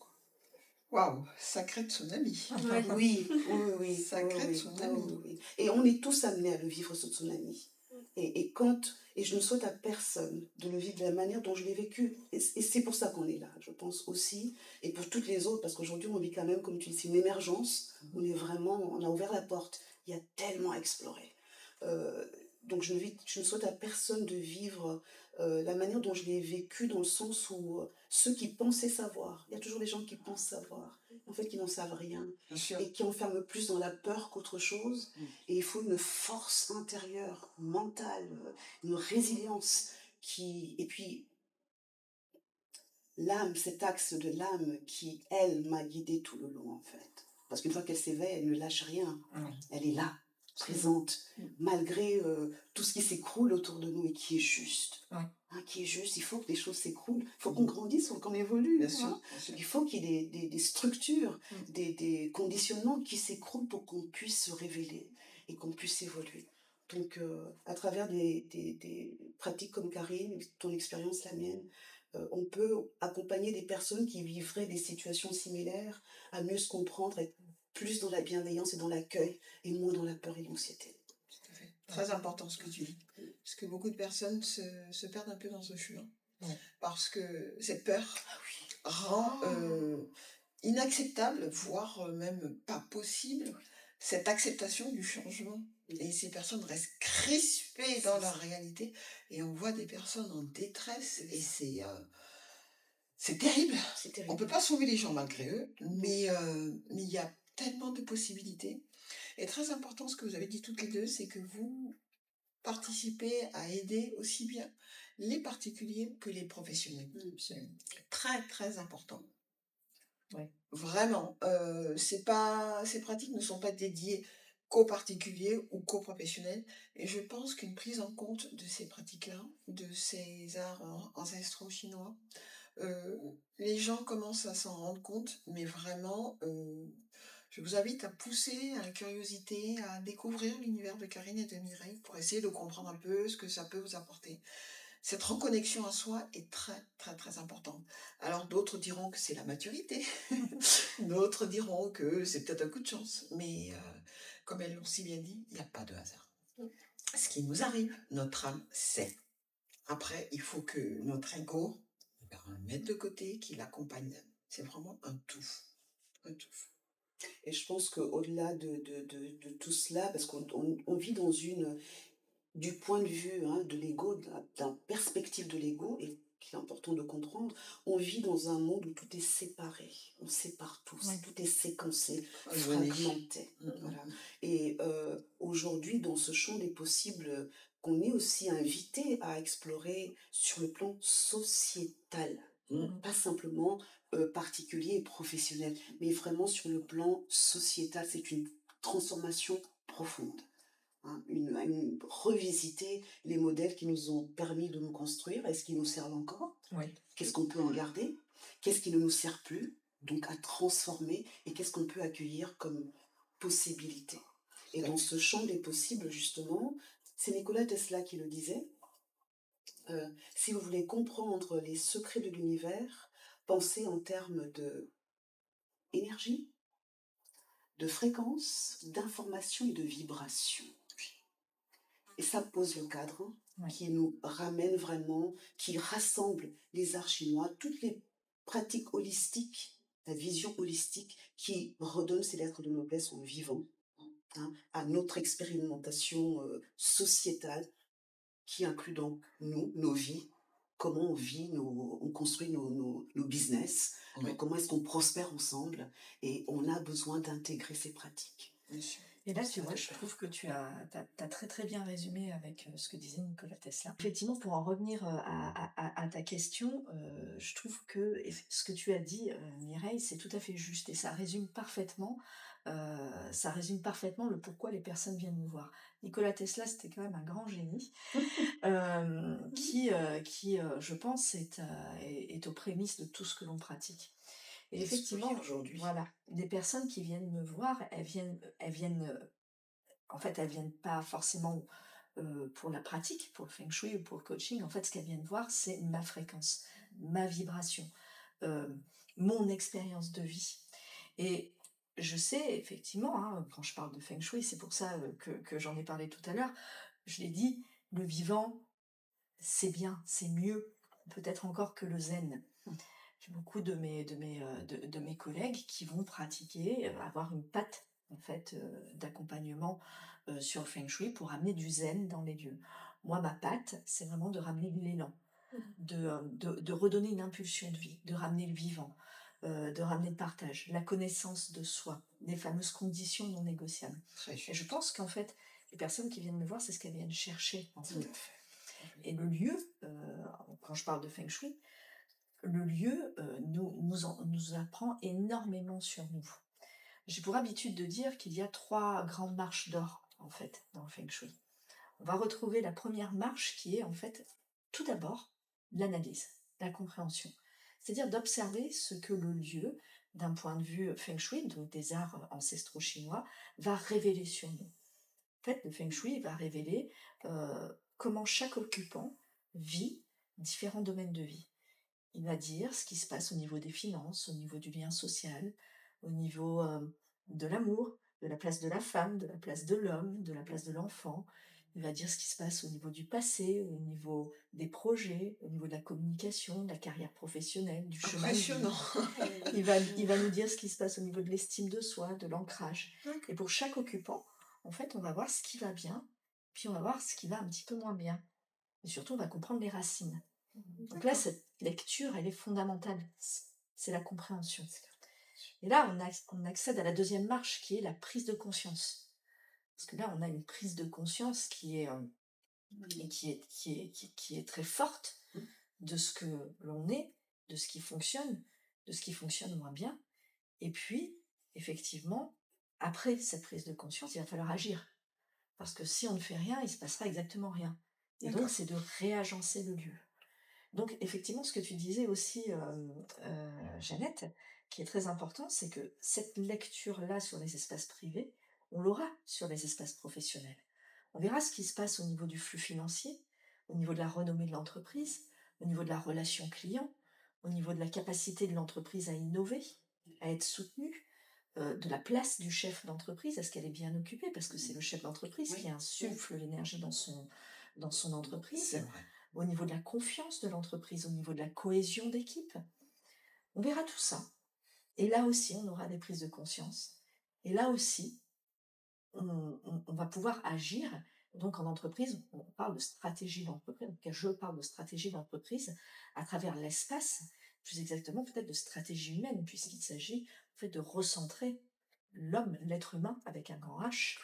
Waouh, sacré tsunami. Ouais. Oui. Sacré tsunami. Oui. Et on est tous amenés à le vivre, ce tsunami. Et je ne souhaite à personne de le vivre de la manière dont je l'ai vécu. Et c'est pour ça qu'on est là, je pense aussi. Et pour toutes les autres, parce qu'aujourd'hui, on vit quand même, comme tu dis, une émergence. On a ouvert la porte. Il y a tellement à explorer. Donc je ne souhaite à personne de vivre la manière dont je l'ai vécu, dans le sens où ceux qui pensaient savoir, il y a toujours des gens qui pensent savoir, en fait qui n'en savent rien, et qui enferment plus dans la peur qu'autre chose. Et il faut une force intérieure, mentale, une résilience et puis l'âme, cet axe de l'âme qui, elle, m'a guidée tout le long, en fait. Parce qu'une fois qu'elle s'éveille, elle ne lâche rien. Elle est là, présente, malgré tout ce qui s'écroule autour de nous et qui est juste. Qui est juste, il faut que des choses s'écroulent, il faut qu'on grandisse, il faut qu'on évolue. Bien sûr. Il faut qu'il y ait des structures, des conditionnements qui s'écroulent pour qu'on puisse se révéler et qu'on puisse évoluer. Donc, à travers des pratiques comme Karine, ton expérience, la mienne, on peut accompagner des personnes qui vivraient des situations similaires à mieux se comprendre, être plus dans la bienveillance et dans l'accueil et moins dans la peur et l'anxiété. Tout à fait. Très important ce que tu dis. Parce que beaucoup de personnes se perdent un peu dans ce chemin. Parce que cette peur rend inacceptable, voire même pas possible, cette acceptation du changement. Et ces personnes restent crispées dans leur réalité. Et on voit des personnes en détresse. Et c'est terrible. On ne peut pas sauver les gens malgré eux. Mais il y a tellement de possibilités. Et très important, ce que vous avez dit toutes les deux, c'est que vous participez à aider aussi bien les particuliers que les professionnels. C'est très, très important. Vraiment, ces pratiques ne sont pas dédiées qu'aux particuliers ou qu'aux professionnels. Et je pense qu'une prise en compte de ces pratiques-là, de ces arts ancestraux chinois, les gens commencent à s'en rendre compte, mais vraiment, Je vous invite à pousser à la curiosité, à découvrir l'univers de Karine et de Mireille pour essayer de comprendre un peu ce que ça peut vous apporter. Cette reconnexion à soi est très, très, très importante. Alors d'autres diront que c'est la maturité, d'autres diront que c'est peut-être un coup de chance, mais comme elles l'ont si bien dit, il n'y a pas de hasard. Ce qui nous arrive, notre âme sait. Après, il faut que notre ego mette de côté, qu'il accompagne. C'est vraiment un tout. Un tout. Et je pense qu'au-delà de tout cela, parce qu'on vit dans du point de vue de l'ego, d'un perspective de l'ego, et qu'il est important de comprendre, on vit dans un monde où tout est séparé. On sépare tout, Ouais. tout est séquencé, Venez. fragmenté. Voilà. Et aujourd'hui, dans ce champ des possibles, qu'on est aussi invité à explorer sur le plan sociétal, pas simplement particulier et professionnel, mais vraiment sur le plan sociétal. C'est une transformation profonde. Revisiter les modèles qui nous ont permis de nous construire. Est-ce qu'ils nous servent encore? Oui. Qu'est-ce qu'on peut en garder? Qu'est-ce qui ne nous sert plus? Donc à transformer, et qu'est-ce qu'on peut accueillir comme possibilité? Et dans ce champ des possibles, justement, c'est Nikola Tesla qui le disait, si vous voulez comprendre les secrets de l'univers, pensez en termes de énergie, de fréquence, d'information et de vibration. Et ça pose le cadre qui nous ramène vraiment, qui rassemble les arts chinois, toutes les pratiques holistiques, la vision holistique qui redonne ces lettres de noblesse aux vivants, à notre expérimentation sociétale qui inclut donc nous, nos vies, comment on vit, on construit nos business, comment est-ce qu'on prospère ensemble, et on a besoin d'intégrer ces pratiques. Et là, tu vois, je trouve que tu as très très bien résumé avec ce que disait Nikola Tesla. Effectivement, pour en revenir à ta question, je trouve que ce que tu as dit, Mireille, c'est tout à fait juste et ça résume parfaitement le pourquoi les personnes viennent nous voir. Nikola Tesla, c'était quand même un grand génie qui, je pense, est aux prémices de tout ce que l'on pratique. Et effectivement, aujourd'hui. voilà, les personnes qui viennent me voir, en fait, elles viennent pas forcément pour la pratique, pour le feng shui ou pour le coaching. En fait, ce qu'elles viennent voir, c'est ma fréquence, ma vibration, euh, mon expérience de vie. Et je sais, effectivement, quand je parle de feng shui, c'est pour ça que j'en ai parlé tout à l'heure, je l'ai dit, le vivant, c'est bien, c'est mieux, peut-être encore que le zen. J'ai beaucoup de mes collègues qui vont pratiquer, avoir une patte en fait d'accompagnement sur le feng shui pour amener du zen dans les lieux. Moi, ma patte, c'est vraiment de ramener de l'élan, de redonner une impulsion de vie, de ramener le vivant, de ramener le partage, la connaissance de soi, les fameuses conditions non négociables. Et je pense qu'en fait, les personnes qui viennent me voir, c'est ce qu'elles viennent chercher en fait. Et le lieu, quand je parle de feng shui, le lieu nous apprend énormément sur nous. J'ai pour habitude de dire qu'il y a 3 grandes marches d'or, en fait, dans le Feng Shui. On va retrouver la première marche qui est, en fait, tout d'abord, l'analyse, la compréhension. C'est-à-dire d'observer ce que le lieu, d'un point de vue Feng Shui, donc des arts ancestraux chinois, va révéler sur nous. En fait, le Feng Shui va révéler comment chaque occupant vit différents domaines de vie. Il va dire ce qui se passe au niveau des finances, au niveau du lien social, au niveau de l'amour, de la place de la femme, de la place de l'homme, de la place de l'enfant. Il va dire ce qui se passe au niveau du passé, au niveau des projets, au niveau de la communication, de la carrière professionnelle, du chemin de vie. Il va nous dire ce qui se passe au niveau de l'estime de soi, de l'ancrage. Et pour chaque occupant, en fait, on va voir ce qui va bien, puis on va voir ce qui va un petit peu moins bien. Et surtout, on va comprendre les racines. Donc là, cette lecture, elle est fondamentale. C'est la compréhension. Et là, on accède à la deuxième marche, qui est la prise de conscience. Parce que là, on a une prise de conscience qui est très forte de ce que l'on est, de ce qui fonctionne moins bien. Et puis, effectivement, après cette prise de conscience, il va falloir agir. Parce que si on ne fait rien, il ne se passera exactement rien. Et donc, c'est de réagencer le lieu. Donc, effectivement, ce que tu disais aussi, Jeannette, qui est très important, c'est que cette lecture-là sur les espaces privés, on l'aura sur les espaces professionnels. On verra ce qui se passe au niveau du flux financier, au niveau de la renommée de l'entreprise, au niveau de la relation client, au niveau de la capacité de l'entreprise à innover, à être soutenue, de la place du chef d'entreprise, est-ce qu'elle est bien occupée? Parce que c'est le chef d'entreprise qui Oui, oui, insuffle l'énergie dans son C'est entreprise, vrai. au niveau de la confiance de l'entreprise, au niveau de la cohésion d'équipe. On verra tout ça. Et là aussi, on aura des prises de conscience. Et là aussi, on va pouvoir agir. Donc en entreprise, on parle de stratégie d'entreprise, en tout cas je parle de stratégie d'entreprise à travers l'espace, plus exactement peut-être de stratégie humaine, puisqu'il s'agit en fait de recentrer l'homme, l'être humain avec un grand H,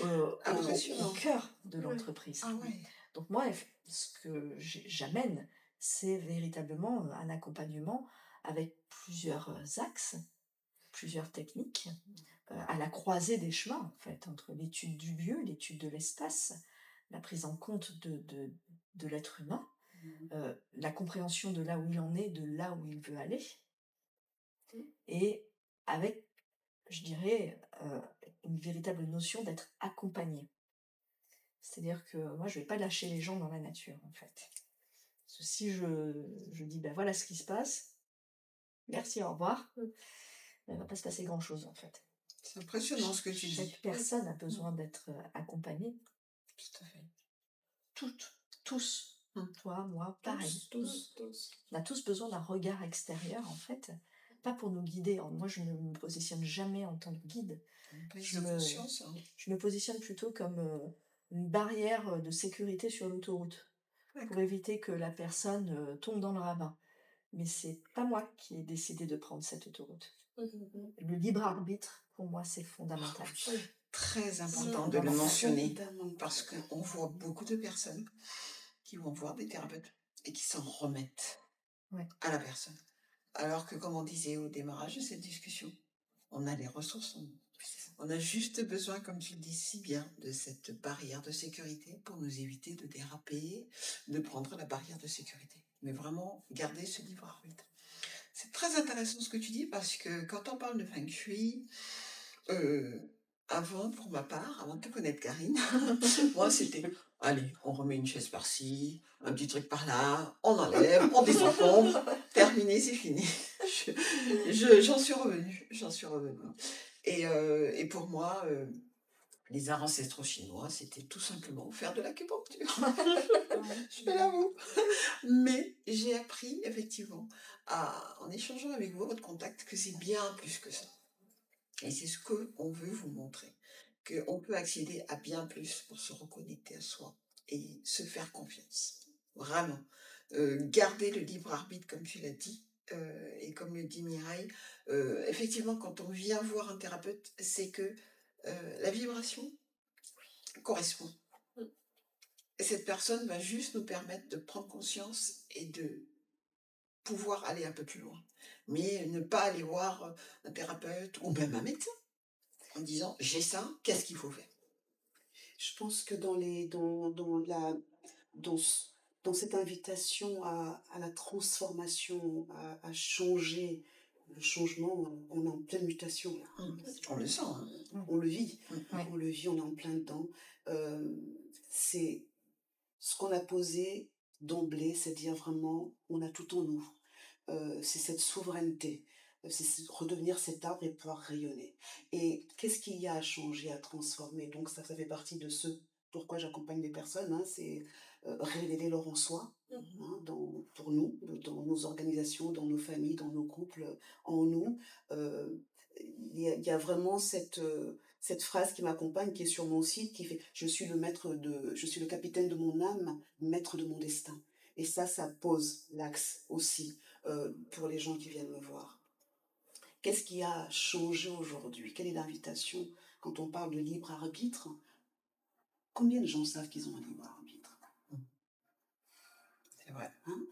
au Impressionnant. cœur de Ouais. l'entreprise. Ah ouais. Donc moi, ce que j'amène, c'est véritablement un accompagnement avec plusieurs axes, plusieurs techniques, à la croisée des chemins, en fait, entre l'étude du lieu, l'étude de l'espace, la prise en compte de l'être humain, Mhm. la compréhension de là où il en est, de là où il veut aller, Mm. et avec, je dirais, une véritable notion d'être accompagné. C'est-à-dire que moi, je vais pas lâcher les gens dans la nature, en fait. Parce que si je dis, ben voilà ce qui se passe, merci, au revoir, Mm. il va pas se passer grand-chose, en fait. C'est impressionnant ce que tu dis. Chaque personne a besoin d'être accompagnée, Tout à fait. toutes, tous, Hum. toi, moi, pareil. Tous. On a tous besoin d'un regard extérieur, en fait, pas pour nous guider. Alors, moi, je ne me positionne jamais en tant que guide. Une prise Je de me, conscience. Hein. je me positionne plutôt comme une barrière de sécurité sur l'autoroute, pour D'accord. éviter que la personne tombe dans le ravin. Mais c'est pas moi qui ai décidé de prendre cette autoroute. Mhm. Le libre arbitre, pour moi, c'est fondamental. Très important C'est de le fondamental. mentionner Fondamental. parce qu'on voit beaucoup de personnes qui vont voir des thérapeutes et qui s'en remettent Ouais. à la personne. Alors que, comme on disait au démarrage de cette discussion, on a les ressources en nous. On a juste besoin, comme tu le dis si bien, de cette barrière de sécurité pour nous éviter de déraper, de prendre la barrière de sécurité. Mais vraiment, garder ce libre arbitre. C'est très intéressant ce que tu dis parce que quand on parle de Feng Shui, avant, pour ma part, avant de te connaître, Karine, moi c'était, allez, on remet une chaise par-ci, un petit truc par-là, on enlève, on désencombre, terminé, c'est fini. J'en suis revenue, Et pour moi, les arts ancestraux chinois, c'était tout simplement faire de l'acupuncture. Je te l'avoue. Mais j'ai appris, effectivement, en échangeant avec vous, votre contact, que c'est bien plus que ça. Et c'est ce qu'on veut vous montrer, qu'on peut accéder à bien plus pour se reconnecter à soi et se faire confiance. Vraiment. Garder le libre arbitre, comme tu l'as dit, et comme le dit Mireille, effectivement, quand on vient voir un thérapeute, c'est que la vibration correspond. Mm. Et cette personne va juste nous permettre de prendre conscience et de pouvoir aller un peu plus loin. Mais ne pas aller voir un thérapeute ou même un médecin en disant j'ai ça, qu'est-ce qu'il faut faire? Je pense que dans, ce- dans cette invitation à la transformation, à changer, le changement, on est en pleine mutation là. On le sent. Hein. On le vit, Ouais. on le vit, on est en plein dedans. C'est ce qu'on a posé d'emblée, c'est dire vraiment, on a tout en nous. C'est cette souveraineté, redevenir cet arbre et pouvoir rayonner. Et qu'est-ce qu'il y a à changer, à transformer? Donc ça fait partie de ce pourquoi j'accompagne des personnes, hein, c'est révéler leur en soi, hein, pour nous, dans nos organisations, dans nos familles, dans nos couples, en nous. Euh, il y a vraiment cette phrase qui m'accompagne, qui est sur mon site, qui fait je suis le capitaine de mon âme, maître de mon destin. Et ça pose l'axe aussi pour les gens qui viennent me voir. Qu'est-ce qui a changé aujourd'hui? Quelle est l'invitation quand on parle de libre arbitre? Combien de gens savent qu'ils ont un libre arbitre? C'est vrai. Hein?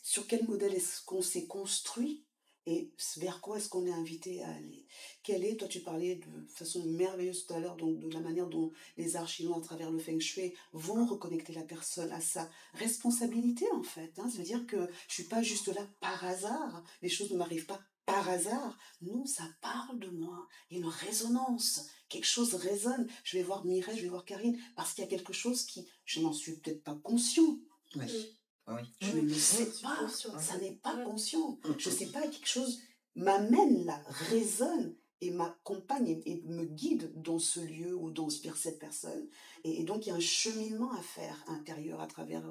Sur quel modèle est-ce qu'on s'est construit et vers quoi est-ce qu'on est invité à aller? quelle est, toi tu parlais de façon merveilleuse tout à l'heure, donc de la manière dont les arts chinois, à travers le feng shui, vont reconnecter la personne à sa responsabilité en fait. Hein. Ça veut dire que je suis pas juste là par hasard, les choses ne m'arrivent pas par hasard. Non, ça parle de moi. Il y a une résonance. Quelque chose résonne. Je vais voir Mireille, je vais voir Karine, parce qu'il y a quelque chose qui, je n'en suis peut-être pas conscient. Oui. Oui. Je ne le sais Tu es pas. consciente. Ça n'est pas Ouais. conscient. Je ne sais pas, quelque chose m'amène là, résonne et m'accompagne et me guide dans ce lieu ou vers cette personne. Et donc, il y a un cheminement à faire intérieur à travers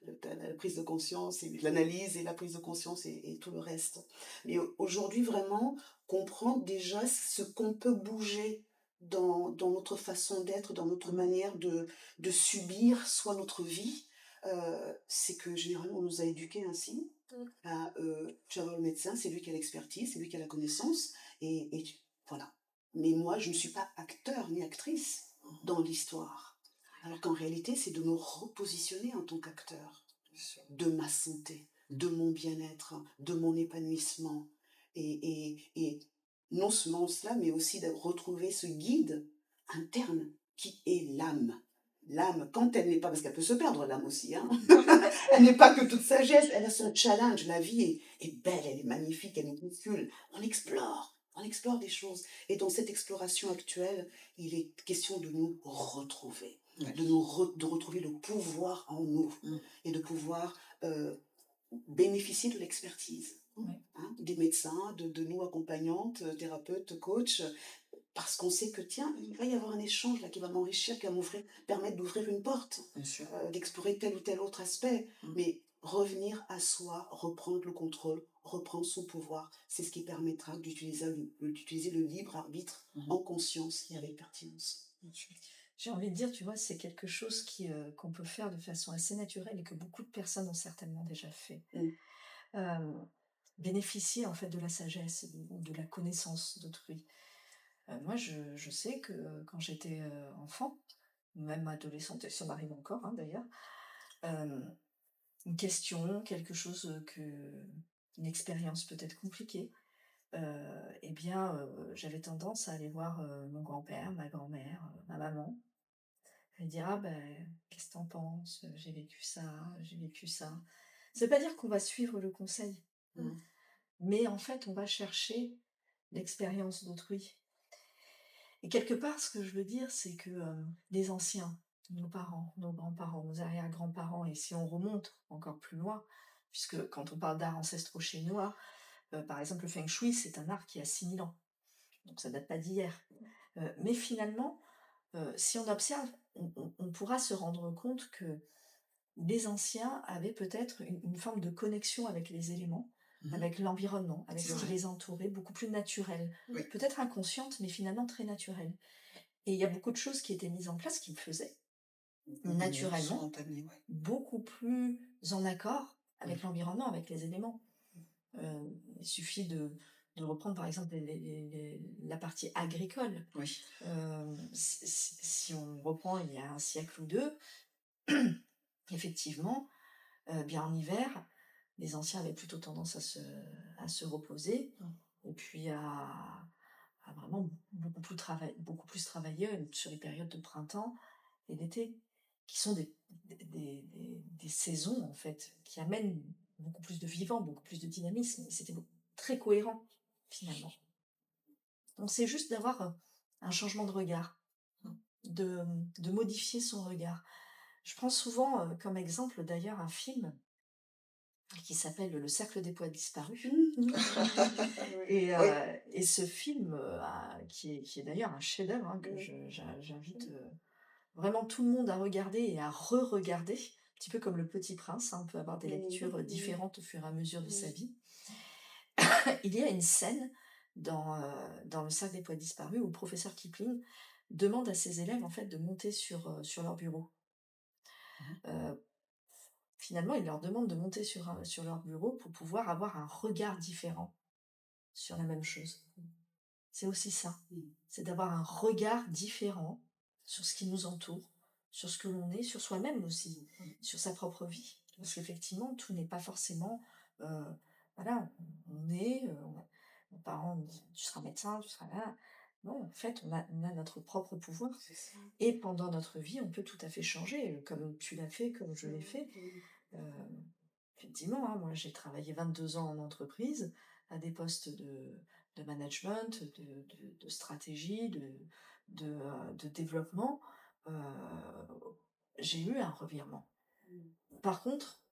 la prise de conscience et l'analyse et la prise de conscience et tout le reste. Mais aujourd'hui, vraiment, comprendre déjà ce qu'on peut bouger dans notre façon d'être, dans notre manière de subir soit notre vie, c'est que généralement on nous a éduqués ainsi. Tu vas voir le médecin, c'est lui qui a l'expertise, c'est lui qui a la connaissance, voilà. Mais moi, je ne suis pas acteur ni actrice dans l'histoire. Alors qu'en réalité, c'est de me repositionner en tant qu'acteur Bien sûr. de ma santé, de mon bien-être, de mon épanouissement. Et non seulement cela, mais aussi de retrouver ce guide interne qui est l'âme. L'âme, quand elle n'est pas, parce qu'elle peut se perdre l'âme aussi, hein. Elle n'est pas que toute sagesse, elle a son challenge. La vie est belle, elle est magnifique, elle nous bouscule. On explore des choses. Et dans cette exploration actuelle, il est question de nous retrouver, Ouais. de retrouver le pouvoir en nous et de pouvoir bénéficier de l'expertise des médecins, de nous accompagnantes, thérapeutes, coachs, parce qu'on sait que tiens, il va y avoir un échange là qui va m'enrichir, qui va permettre d'ouvrir une porte, Bien sûr. d'explorer tel ou tel autre aspect, mais revenir à soi, reprendre le contrôle, reprendre son pouvoir, c'est ce qui permettra d'utiliser le libre arbitre en conscience et avec pertinence. Bien sûr. J'ai envie de dire, tu vois, c'est quelque chose qu'on peut faire de façon assez naturelle et que beaucoup de personnes ont certainement déjà fait. Bénéficier en fait de la sagesse ou de la connaissance d'autrui. Moi, je sais que quand j'étais enfant, même adolescente, et ça m'arrive encore d'ailleurs, une question, quelque chose une expérience peut-être compliquée, eh bien, j'avais tendance à aller voir mon grand-père, ma grand-mère, ma maman, et dire ah ben qu'est-ce que t'en penses? J'ai vécu ça, j'ai vécu ça. Ça veut pas dire qu'on va suivre le conseil, mais en fait on va chercher l'expérience d'autrui. Et quelque part, ce que je veux dire, c'est que les anciens, nos parents, nos grands-parents, nos arrière-grands-parents, et si on remonte encore plus loin, puisque quand on parle d'art ancestraux chinois, par exemple le feng shui, c'est un art qui a 6000 ans, donc ça date pas d'hier. Mais finalement, si on observe, on pourra se rendre compte que les anciens avaient peut-être une forme de connexion avec les éléments, avec l'environnement, avec C'est ce qui vrai. les entourait, beaucoup plus naturelle. Oui. Peut-être inconsciente, mais finalement très naturelle. Et il y a beaucoup de choses qui étaient mises en place qui me faisaient naturellement Spontané, ouais. beaucoup plus en accord avec l'environnement, avec les éléments. Il suffit de reprendre par exemple la partie agricole. Oui. Si on reprend il y a un siècle ou deux, effectivement, bien en hiver, les anciens avaient plutôt tendance à se reposer et puis à vraiment beaucoup plus travailler sur les périodes de printemps et d'été, qui sont des saisons en fait, qui amènent beaucoup plus de vivant, beaucoup plus de dynamisme, et c'était très cohérent finalement. Donc c'est juste d'avoir un changement de regard, de modifier son regard. Je prends souvent comme exemple d'ailleurs un film qui s'appelle Le Cercle des Poètes Disparus. Et ce film, qui est d'ailleurs un chef-d'œuvre, que j'invite vraiment tout le monde à regarder et à re-regarder, un petit peu comme Le Petit Prince, on peut avoir des lectures différentes au fur et à mesure de sa vie. Il y a une scène dans Le Cercle des Poètes Disparus où le professeur Kipling demande à ses élèves en fait de monter sur leur bureau. Finalement, il leur demande de monter sur leur bureau pour pouvoir avoir un regard différent sur la même chose. C'est aussi ça, c'est d'avoir un regard différent sur ce qui nous entoure, sur ce que l'on est, sur soi-même aussi, sur sa propre vie. Parce qu'effectivement, tout n'est pas forcément... voilà, on est... nos parents nous disent: «Tu seras médecin, tu seras là». Non, en fait, on a notre propre pouvoir C'est ça. et pendant notre vie, on peut tout à fait changer, comme tu l'as fait, comme je l'ai fait. Mmh. Heu, Effectivement, hein, moi j'ai travaillé 22 ans en entreprise, à des postes de management, de stratégie, de développement. Heu, j'ai eu un revirement. Mmh. Par contre,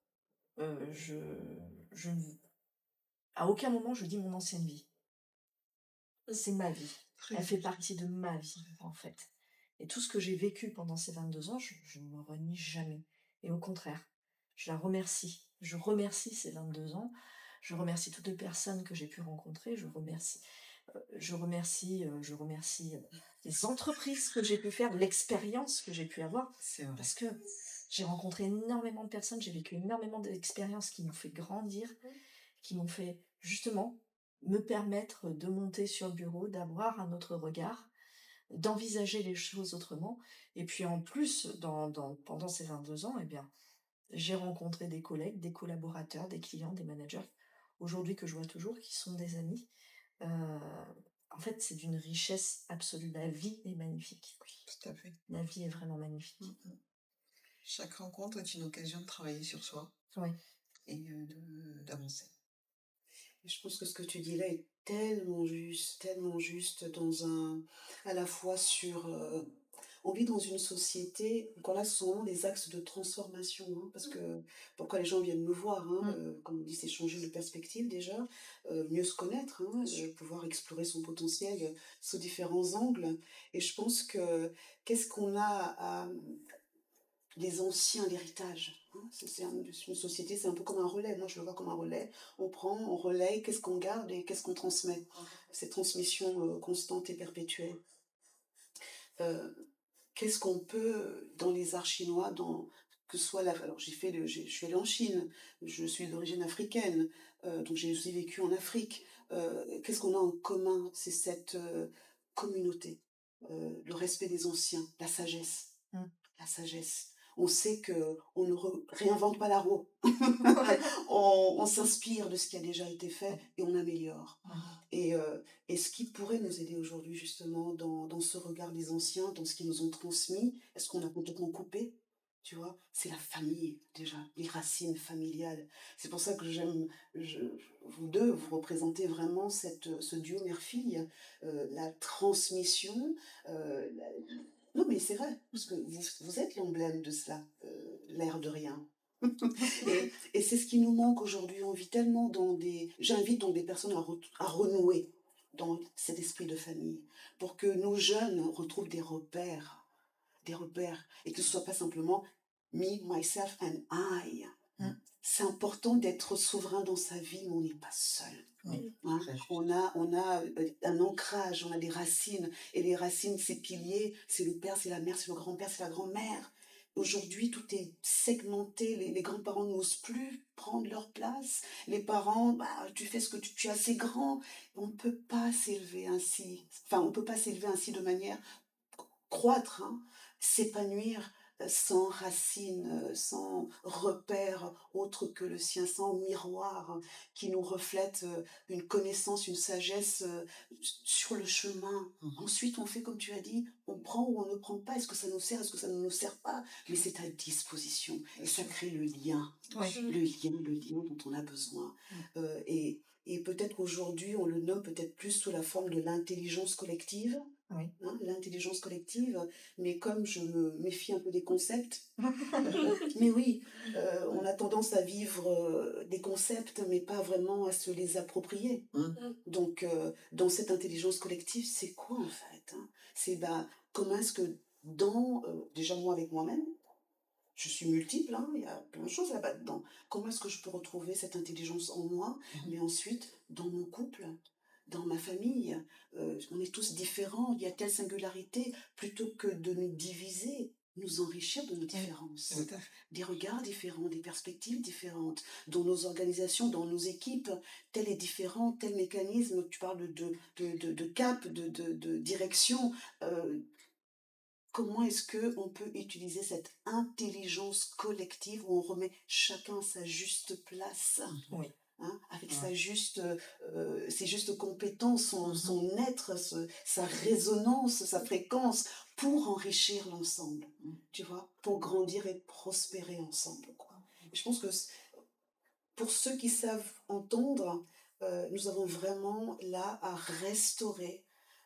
je ne à aucun moment je dis mon ancienne vie. C'est ma vie. Très Elle fait juste. partie de ma vie, en fait. Et tout ce que j'ai vécu pendant ces 22 ans, je ne me renie jamais. Et au contraire, je la remercie. Je remercie ces 22 ans. Je remercie toutes les personnes que j'ai pu rencontrer. Je remercie les entreprises que j'ai pu faire, l'expérience que j'ai pu avoir. C'est vrai. Parce que j'ai rencontré énormément de personnes, j'ai vécu énormément d'expériences qui m'ont fait grandir, qui m'ont fait justement me permettre de monter sur le bureau, d'avoir un autre regard, d'envisager les choses autrement. Et puis en plus, pendant ces 22 ans, eh bien, j'ai rencontré des collègues, des collaborateurs, des clients, des managers, aujourd'hui que je vois toujours, qui sont des amis. Euh, En fait, c'est d'une richesse absolue. La vie est magnifique. Tout à fait. La vie est vraiment magnifique. Mhm. Chaque rencontre est une occasion de travailler sur soi Oui. et d'avancer. Et je pense que ce que tu dis là est tellement juste à la fois sur, on vit dans une société, encore là, ce sont vraiment des axes de transformation, hein, parce que pourquoi les gens viennent me voir, hein, Mm. comme on dit, c'est changer de perspective déjà, mieux se connaître, hein, pouvoir explorer son potentiel sous différents angles. Et je pense que qu'est-ce qu'on a les anciens, l'héritage, hein, une société, c'est un peu comme un relais. Moi, je le vois comme un relais. On prend, on relaye, qu'est-ce qu'on garde et qu'est-ce qu'on transmet. Cette transmission constante et perpétuelle. Euh, Qu'est-ce qu'on peut, dans les arts chinois, que ce soit alors je suis allée en Chine, je suis d'origine africaine, donc j'ai aussi vécu en Afrique. Qu'est-ce qu'on a en commun? C'est cette communauté, le respect des anciens, la sagesse. Mm. La sagesse. On sait que on ne réinvente pas la roue. Ouais. On s'inspire de ce qui a déjà été fait et on améliore. Ouais. Et ce qui pourrait nous aider aujourd'hui justement dans ce regard des anciens, dans ce qu'ils nous ont transmis, est-ce qu'on a complètement coupé? Tu vois, c'est la famille déjà, les racines familiales. C'est pour ça que je, vous deux, vous représentez vraiment ce duo mère-fille, la transmission, non, mais c'est vrai, parce que vous êtes l'emblème de cela, l'air de rien. Et c'est ce qui nous manque aujourd'hui. On vit tellement J'invite donc des personnes à renouer dans cet esprit de famille, pour que nos jeunes retrouvent des repères, et que ce soit pas simplement me, myself and I. Mm. C'est important d'être souverain dans sa vie, mais on n'est pas seul. Oui. Hein, Très juste. on a un ancrage, on a des racines. Et les racines, ces piliers, c'est le père, c'est la mère, c'est le grand-père, c'est la grand-mère. Aujourd'hui, tout est segmenté. Les grands-parents n'osent plus prendre leur place. Les parents, bah, tu fais ce que tu es assez grand. On ne peut pas s'élever ainsi. Enfin, on ne peut pas s'élever ainsi de manière croître, hein, s'épanouir sans racines, sans repère autre que le sien, sans miroir qui nous reflète une connaissance, une sagesse sur le chemin. Ensuite, on fait comme tu as dit, on prend ou on ne prend pas. Est-ce que ça nous sert, est-ce que ça ne nous sert pas? Mais c'est à disposition et ça crée le lien, Oui. le lien dont on a besoin. Et peut-être qu'aujourd'hui, on le nomme peut-être plus sous la forme de l'intelligence collective. Oui. Hein, l'intelligence collective, mais comme je me méfie un peu des concepts, mais oui, on a tendance à vivre des concepts, mais pas vraiment à se les approprier. Donc, dans cette intelligence collective, c'est quoi en fait, hein? C'est comment est-ce que déjà moi avec moi-même, je suis multiple, hein, il y a plein de choses là-bas dedans. Comment est-ce que je peux retrouver cette intelligence en moi, mais ensuite dans mon couple, dans ma famille, on est tous différents, il y a telle singularité, plutôt que de nous diviser, nous enrichir de nos différences, Tout à fait. des regards différents, des perspectives différentes, dans nos organisations, dans nos équipes, tel est différent, tel mécanisme, tu parles de cap, de direction, comment est-ce qu'on peut utiliser cette intelligence collective où on remet chacun à sa juste place? Oui. hein, avec Ouais. ses justes compétences, Mhm. son être, sa résonance, sa fréquence, pour enrichir l'ensemble, Mhm. tu vois, pour grandir et prospérer ensemble, quoi. Et je pense que pour ceux qui savent entendre, nous avons vraiment là à restaurer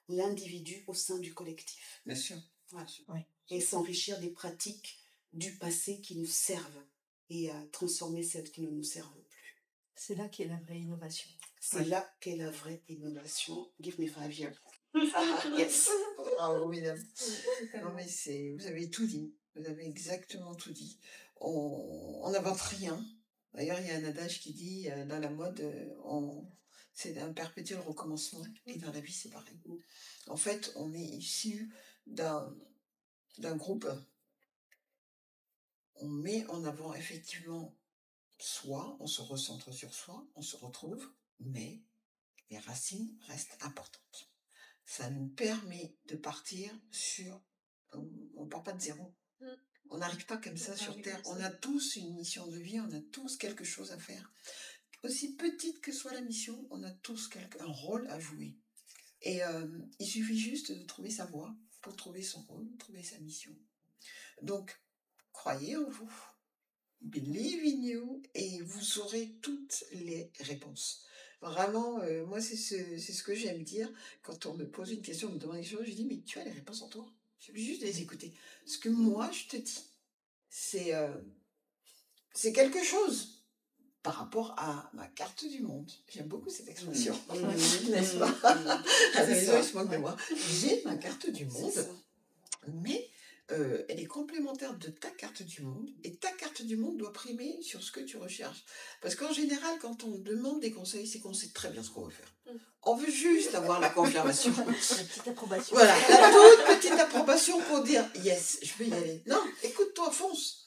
l'individu au sein du collectif. Bien sûr. Voilà. Oui. Et s'enrichir des pratiques du passé qui nous servent et à transformer celles qui ne nous servent plus. C'est là qu'est la vraie innovation. C'est Ouais. là qu'est la vraie innovation. Give me 5 years. Yes. Bravo, mesdames. Non, Totalement. mais vous avez tout dit. Vous avez exactement tout dit. On n'invente rien. D'ailleurs, il y a un adage qui dit, dans la mode, c'est un perpétuel recommencement. Et dans la vie, c'est pareil. En fait, on est issu d'un groupe. On met en avant effectivement soi, on se recentre sur soi, on se retrouve, mais les racines restent importantes. Ça nous permet de partir sur... On ne part pas de zéro. Mm. On n'arrive pas comme On ça part sur avec Terre. ça. On a tous une mission de vie, on a tous quelque chose à faire. Aussi petite que soit la mission, on a tous un rôle à jouer. Et il suffit juste de trouver sa voie pour trouver son rôle, trouver sa mission. Donc, croyez en vous, believe in you, et vous aurez toutes les réponses. Vraiment, moi, c'est ce que j'aime dire. Quand on me pose une question, on me demande des choses, je dis, mais tu as les réponses en toi. Il suffit juste de les écouter. Ce que moi, je te dis, c'est quelque chose par rapport à ma carte du monde. J'aime beaucoup cette expression, n'est-ce pas? Les gens, ils se moquent de moi. J'ai ma carte du C'est monde, ça. mais elle est complémentaire de ta carte du monde, et ta carte du monde doit primer sur ce que tu recherches. Parce qu'en général, quand on demande des conseils, c'est qu'on sait très bien ce qu'on veut faire. On veut juste avoir la confirmation. La petite approbation. Voilà, la toute petite approbation pour dire « yes, je peux y aller ». Non, écoute-toi, fonce.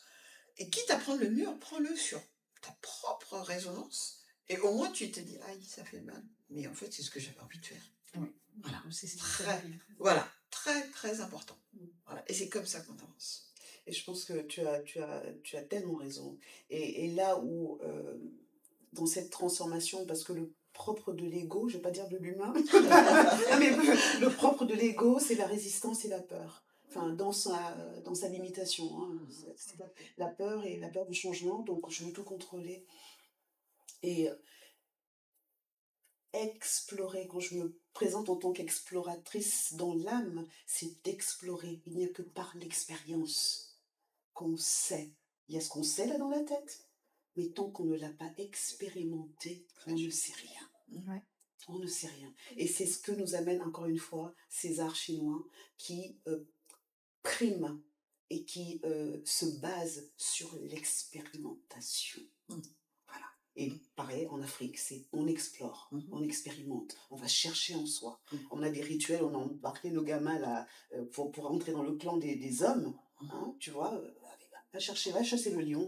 Et quitte à prendre le mur, prends-le sur ta propre résonance. Et au moins, tu te dis « aïe, ça fait mal ». Mais en fait, c'est ce que j'avais envie de faire. Oui. Voilà. C'est ce qui Très, t'arrive. voilà, très, très important. Voilà. Et c'est comme ça qu'on avance. Et je pense que tu as tellement raison. Et là où, dans cette transformation, parce que le propre de l'ego, je ne vais pas dire de l'humain, mais le propre de l'ego, c'est la résistance et la peur. Enfin, dans sa limitation. Hein. C'est la peur et la peur du changement, donc je veux tout contrôler. Et explorer, quand je me présente en tant qu'exploratrice dans l'âme, c'est d'explorer. Il n'y a que par l'expérience qu'on sait. Il y a ce qu'on sait là dans la tête, mais tant qu'on ne l'a pas expérimenté, on ne sait rien. Ouais. On ne sait rien. Et c'est ce que nous amène encore une fois ces arts chinois qui priment et qui se basent sur l'expérimentation. Voilà. Et pareil, en Afrique, c'est on explore, on expérimente, on va chercher en soi. On a des rituels, on a embarqué nos gamins là, pour entrer dans le clan des hommes, hein, tu vois. Va chasser le lion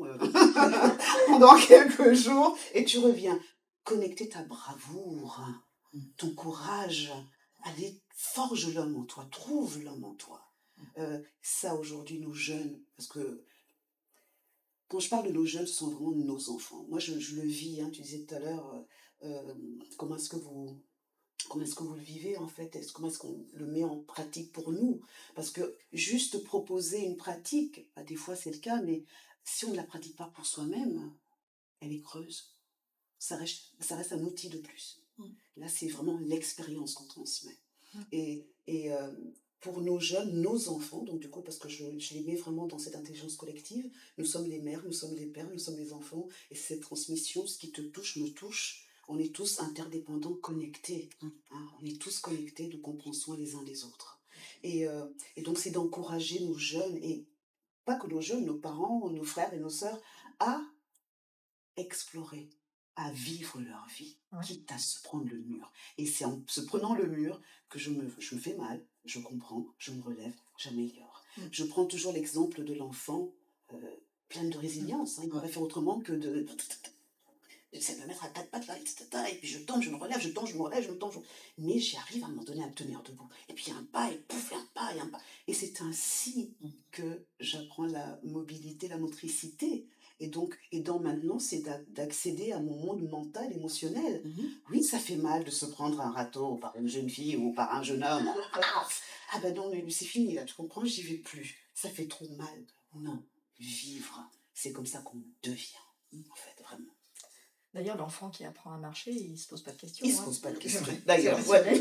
pendant quelques jours et tu reviens. Connecter ta bravoure, ton courage, allez, forge l'homme en toi, trouve l'homme en toi. Ça, aujourd'hui, nos jeunes, parce que quand je parle de nos jeunes, ce sont vraiment nos enfants. Moi, je le vis, hein, tu disais tout à l'heure, comment est-ce que vous le vivez, en fait? Comment est-ce qu'on le met en pratique pour nous? Parce que juste proposer une pratique, bah, des fois c'est le cas, mais si on ne la pratique pas pour soi-même, elle est creuse. Ça reste un outil de plus. Là, c'est vraiment l'expérience qu'on transmet. Et pour nos jeunes, nos enfants, donc du coup, parce que je les mets vraiment dans cette intelligence collective, nous sommes les mères, nous sommes les pères, nous sommes les enfants, et cette transmission, ce qui te touche, me touche. On est tous interdépendants, connectés. Hein, on est tous connectés, donc on prend soin les uns des autres. Et donc, c'est d'encourager nos jeunes, et pas que nos jeunes, nos parents, nos frères et nos sœurs, à explorer, à vivre leur vie, quitte à se prendre le mur. Et c'est en se prenant le mur que je me fais mal, je comprends, je me relève, j'améliore. Je prends toujours l'exemple de l'enfant plein de résilience. Hein. Il pourrait faire autrement que de... J'essaie de me mettre à quatre pattes là, et puis je tombe, je me relève, je tombe, je me relève, je me tombe. Mais j'arrive à un moment donné à me tenir debout. Et puis il y a un pas, et pouf, il y a un pas, il y a un pas. Et c'est ainsi que j'apprends la mobilité, la motricité. Et donc, aidant maintenant, c'est d'accéder à mon monde mental, émotionnel. Oui, ça fait mal de se prendre un râteau par une jeune fille ou par un jeune homme. Ah ben non, mais c'est fini, là, tu comprends, j'y vais plus. Ça fait trop mal. Non, vivre, c'est comme ça qu'on devient, en fait, vraiment. D'ailleurs, l'enfant qui apprend à marcher, il se pose pas de questions. Il se Hein. pose pas de C'est questions. vrai. D'ailleurs, C'est ouais. vrai.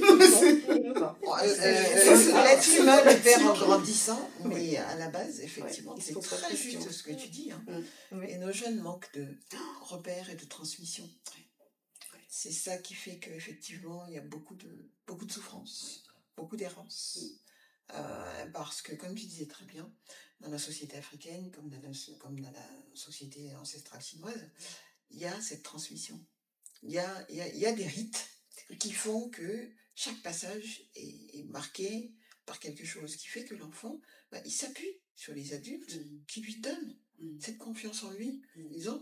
L'être humain le perd en c'est- grandissant, Oui. mais à la base, effectivement, il se c'est pose pas de très questions. juste ce que tu dis. Hein. Mm. Et nos jeunes manquent de repères et de transmission. Ouais. C'est ça qui fait qu'effectivement, il y a beaucoup de souffrance, beaucoup d'errance. Parce que, comme tu disais très bien, dans la société africaine, comme dans la société ancestrale chinoise, il y a cette transmission. Il y a des rites qui font que chaque passage est marqué par quelque chose qui fait que l'enfant, il s'appuie sur les adultes qui lui donnent cette confiance en lui, en disant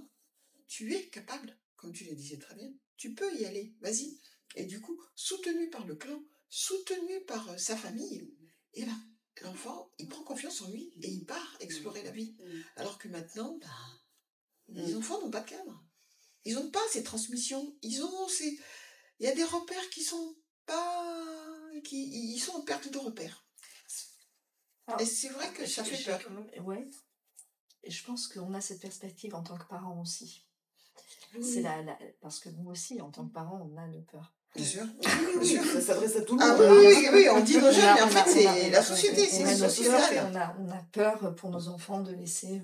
tu es capable, comme tu le disais très bien, tu peux y aller, vas-y. Et du coup, soutenu par le clan, soutenu par sa famille, et ben, l'enfant, il prend confiance en lui et il part explorer la vie. Alors que maintenant, les enfants n'ont pas de cadre. Ils n'ont pas ces transmissions. Il y a des repères qui sont pas... ils sont en perte de repères. Alors, Et c'est vrai que ça fait j'ai peur. quand même- ouais. Et je pense qu'on a cette perspective en tant que parents aussi. C'est parce que nous aussi, en tant que parents, on a nos peurs. Bien sûr. Oui, sûr. ça s'adresse à tout le Ah monde. oui, on dit nos On jeunes, a- mais en on fait, a- c'est on a- la on- société, on c'est a une nos peurs et sociétale. on a peur pour nos enfants de laisser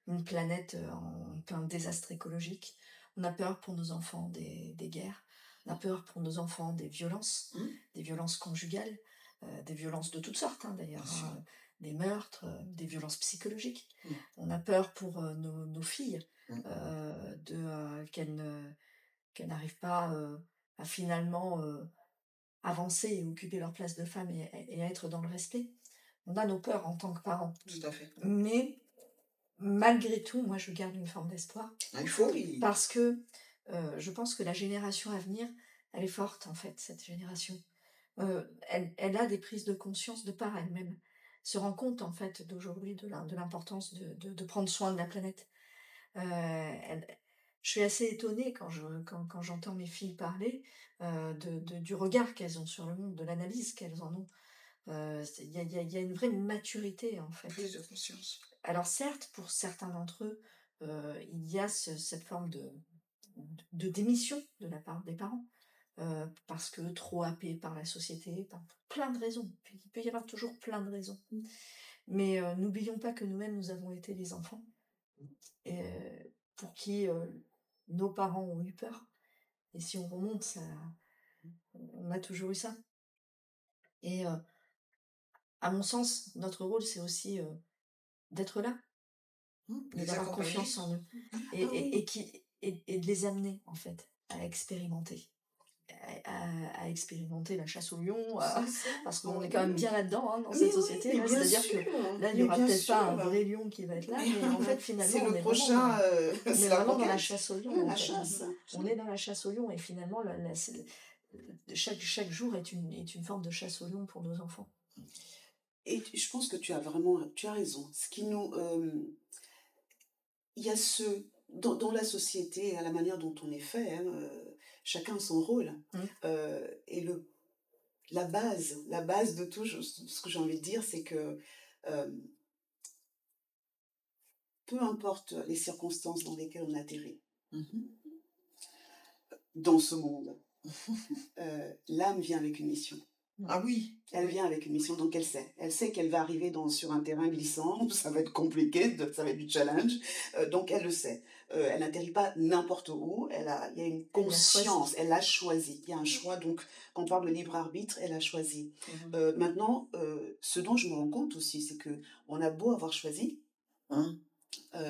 une planète en plein désastre écologique. On a peur pour nos enfants des guerres. On a peur pour nos enfants des violences conjugales, des violences de toutes sortes d'ailleurs, Bien sûr. des meurtres, des violences psychologiques. On a peur pour nos filles qu'elles n'arrivent pas à finalement avancer et occuper leur place de femme et à être dans le respect. On a nos peurs en tant que parents. Tout à fait. Mais malgré tout, moi, je garde une forme d'espoir. Il faut. Parce que je pense que la génération à venir, elle est forte, en fait, cette génération. Elle a des prises de conscience de par elle-même. Se rend compte, en fait, d'aujourd'hui de l'importance de prendre soin de la planète. Je suis assez étonnée quand j'entends mes filles parler du regard qu'elles ont sur le monde, de l'analyse qu'elles en ont. Il y a une vraie maturité, en fait. Prise de conscience. Alors certes, pour certains d'entre eux, il y a cette forme de démission de la part des parents, parce que trop happés par la société, par plein de raisons. Il peut y avoir toujours plein de raisons. Mais n'oublions pas que nous-mêmes, nous avons été les enfants, pour qui nos parents ont eu peur. Et si on remonte, on a toujours eu ça. Et à mon sens, notre rôle, c'est aussi d'être là, et Les d'avoir accompagner. confiance en eux. Et de les amener, en fait, à expérimenter. À expérimenter la chasse au lion, parce qu'on est quand même bien là-dedans, dans cette société. Mais bien C'est-à-dire sûr, que là, il n'y mais aura bien peut-être pas un sûr. vrai lion qui va être là, mais en fait, finalement, C'est on le est prochain. on est C'est la vraiment dans la conquête. chasse au lion. La en fait. chasse. On est dans la chasse au lion, et finalement, chaque jour est une forme de chasse au lion pour nos enfants. Et je pense que tu as raison. Ce qui nous, il y a dans la société, à la manière dont on est fait, chacun a son rôle. Et la base de tout, ce que j'ai envie de dire, c'est que peu importe les circonstances dans lesquelles on atterrit dans ce monde, l'âme vient avec une mission. Ah oui. Elle vient avec une mission, donc elle sait. Elle sait qu'elle va arriver sur un terrain glissant, où ça va être compliqué, ça va être du challenge, donc elle le sait. Elle n'atterrit pas n'importe où, il y a une conscience, elle a choisi. Il y a un choix, donc quand on parle de libre arbitre, elle a choisi. Maintenant, ce dont je me rends compte aussi, c'est qu'on a beau avoir choisi,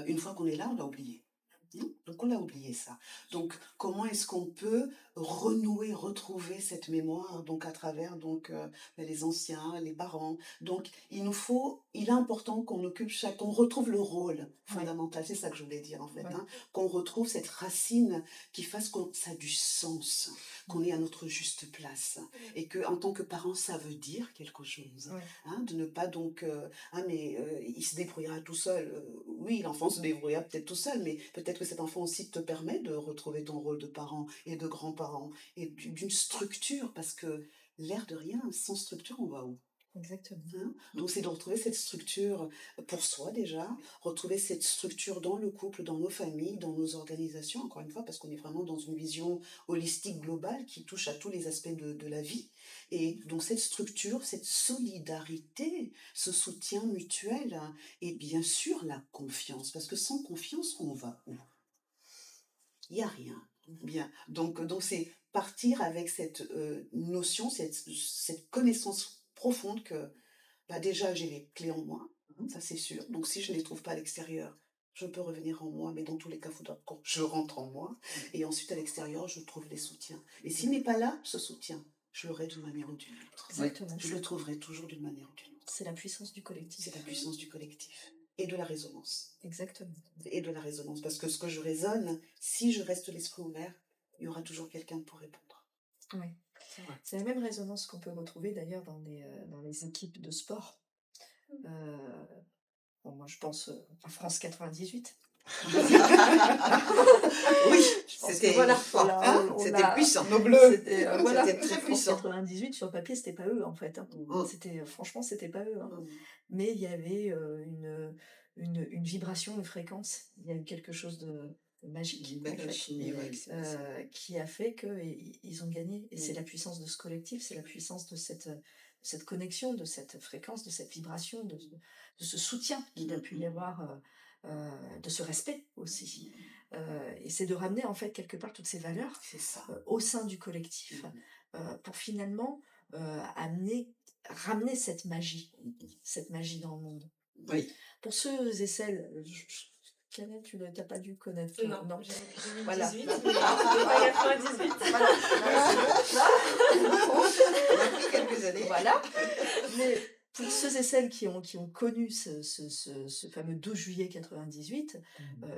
une fois qu'on est là, on l'a oublié. Donc on l'a oublié ça. Donc comment est-ce qu'on peut renouer, retrouver cette mémoire, donc à travers les anciens, les parents. Donc il est important qu'on retrouve le rôle Ouais, fondamental, c'est ça que je voulais dire en fait, ouais. hein, qu'on retrouve cette racine qui fasse que ça a du sens, qu'on est à notre juste place, et que en tant que parent, ça veut dire quelque chose, Ouais. hein, de ne pas il se débrouillera tout seul. Oui, l'enfant se débrouillera peut-être tout seul, mais peut-être que cet enfant aussi te permet de retrouver ton rôle de parent et de grand-parent et d'une structure, parce que l'air de rien, sans structure, on va où? Exactement. Hein? Donc c'est de retrouver cette structure pour soi déjà, retrouver cette structure dans le couple, dans nos familles, dans nos organisations, encore une fois, parce qu'on est vraiment dans une vision holistique globale qui touche à tous les aspects de la vie. Et donc cette structure, cette solidarité, ce soutien mutuel, hein, et bien sûr la confiance, parce que sans confiance, on va où? Il n'y a rien. Bien. Donc c'est partir avec cette notion, cette connaissance profonde que bah déjà, j'ai les clés en moi, ça c'est sûr. Donc si je ne les trouve pas à l'extérieur, je peux revenir en moi, mais dans tous les cas, il faudra que je rentre en moi. Et ensuite, à l'extérieur, je trouve les soutiens. Et s'il n'est pas là, ce soutien, je l'aurai d'une manière ou d'une autre. Exactement. Je le trouverai toujours d'une manière ou d'une autre. C'est la puissance du C'est collectif. la puissance du collectif et de la résonance. Exactement. Et de la résonance. Parce que ce que je résonne, si je reste l'esprit ouvert, il y aura toujours quelqu'un pour répondre. Oui. C'est vrai. C'est la même résonance qu'on peut retrouver d'ailleurs dans les équipes de sport. Euh, bon, moi, je pense à France 98. Oui, Je pense que c'était voilà, fort, voilà, hein, on c'était a- puissant. Nos bleus. C'était voilà, C'était très France puissant. 98 sur le papier, c'était pas eux en fait, hein. C'était franchement, c'était pas eux, hein. Mais il y avait une vibration, une fréquence. Il y a eu quelque chose de magique Une en belle fait, alchimie, ouais, qui s'est passée. qui a fait qu'ils ont gagné. Et c'est Mm. la puissance de ce collectif, c'est la puissance de cette connexion, de cette fréquence, de cette vibration, de ce soutien qu'il a pu y avoir, de ce respect aussi. Et c'est de ramener en fait quelque part toutes ces valeurs C'est ça. au sein du collectif pour finalement ramener cette magie dans le monde. Oui. Pour ceux et celles, Canel, tu n'as pas dû connaître, toi, Non, j'ai eu Voilà. 18, mais pas 98. Voilà, On a pris quelques années. voilà. Mais pour ceux et celles qui ont connu ce fameux 12 juillet 98,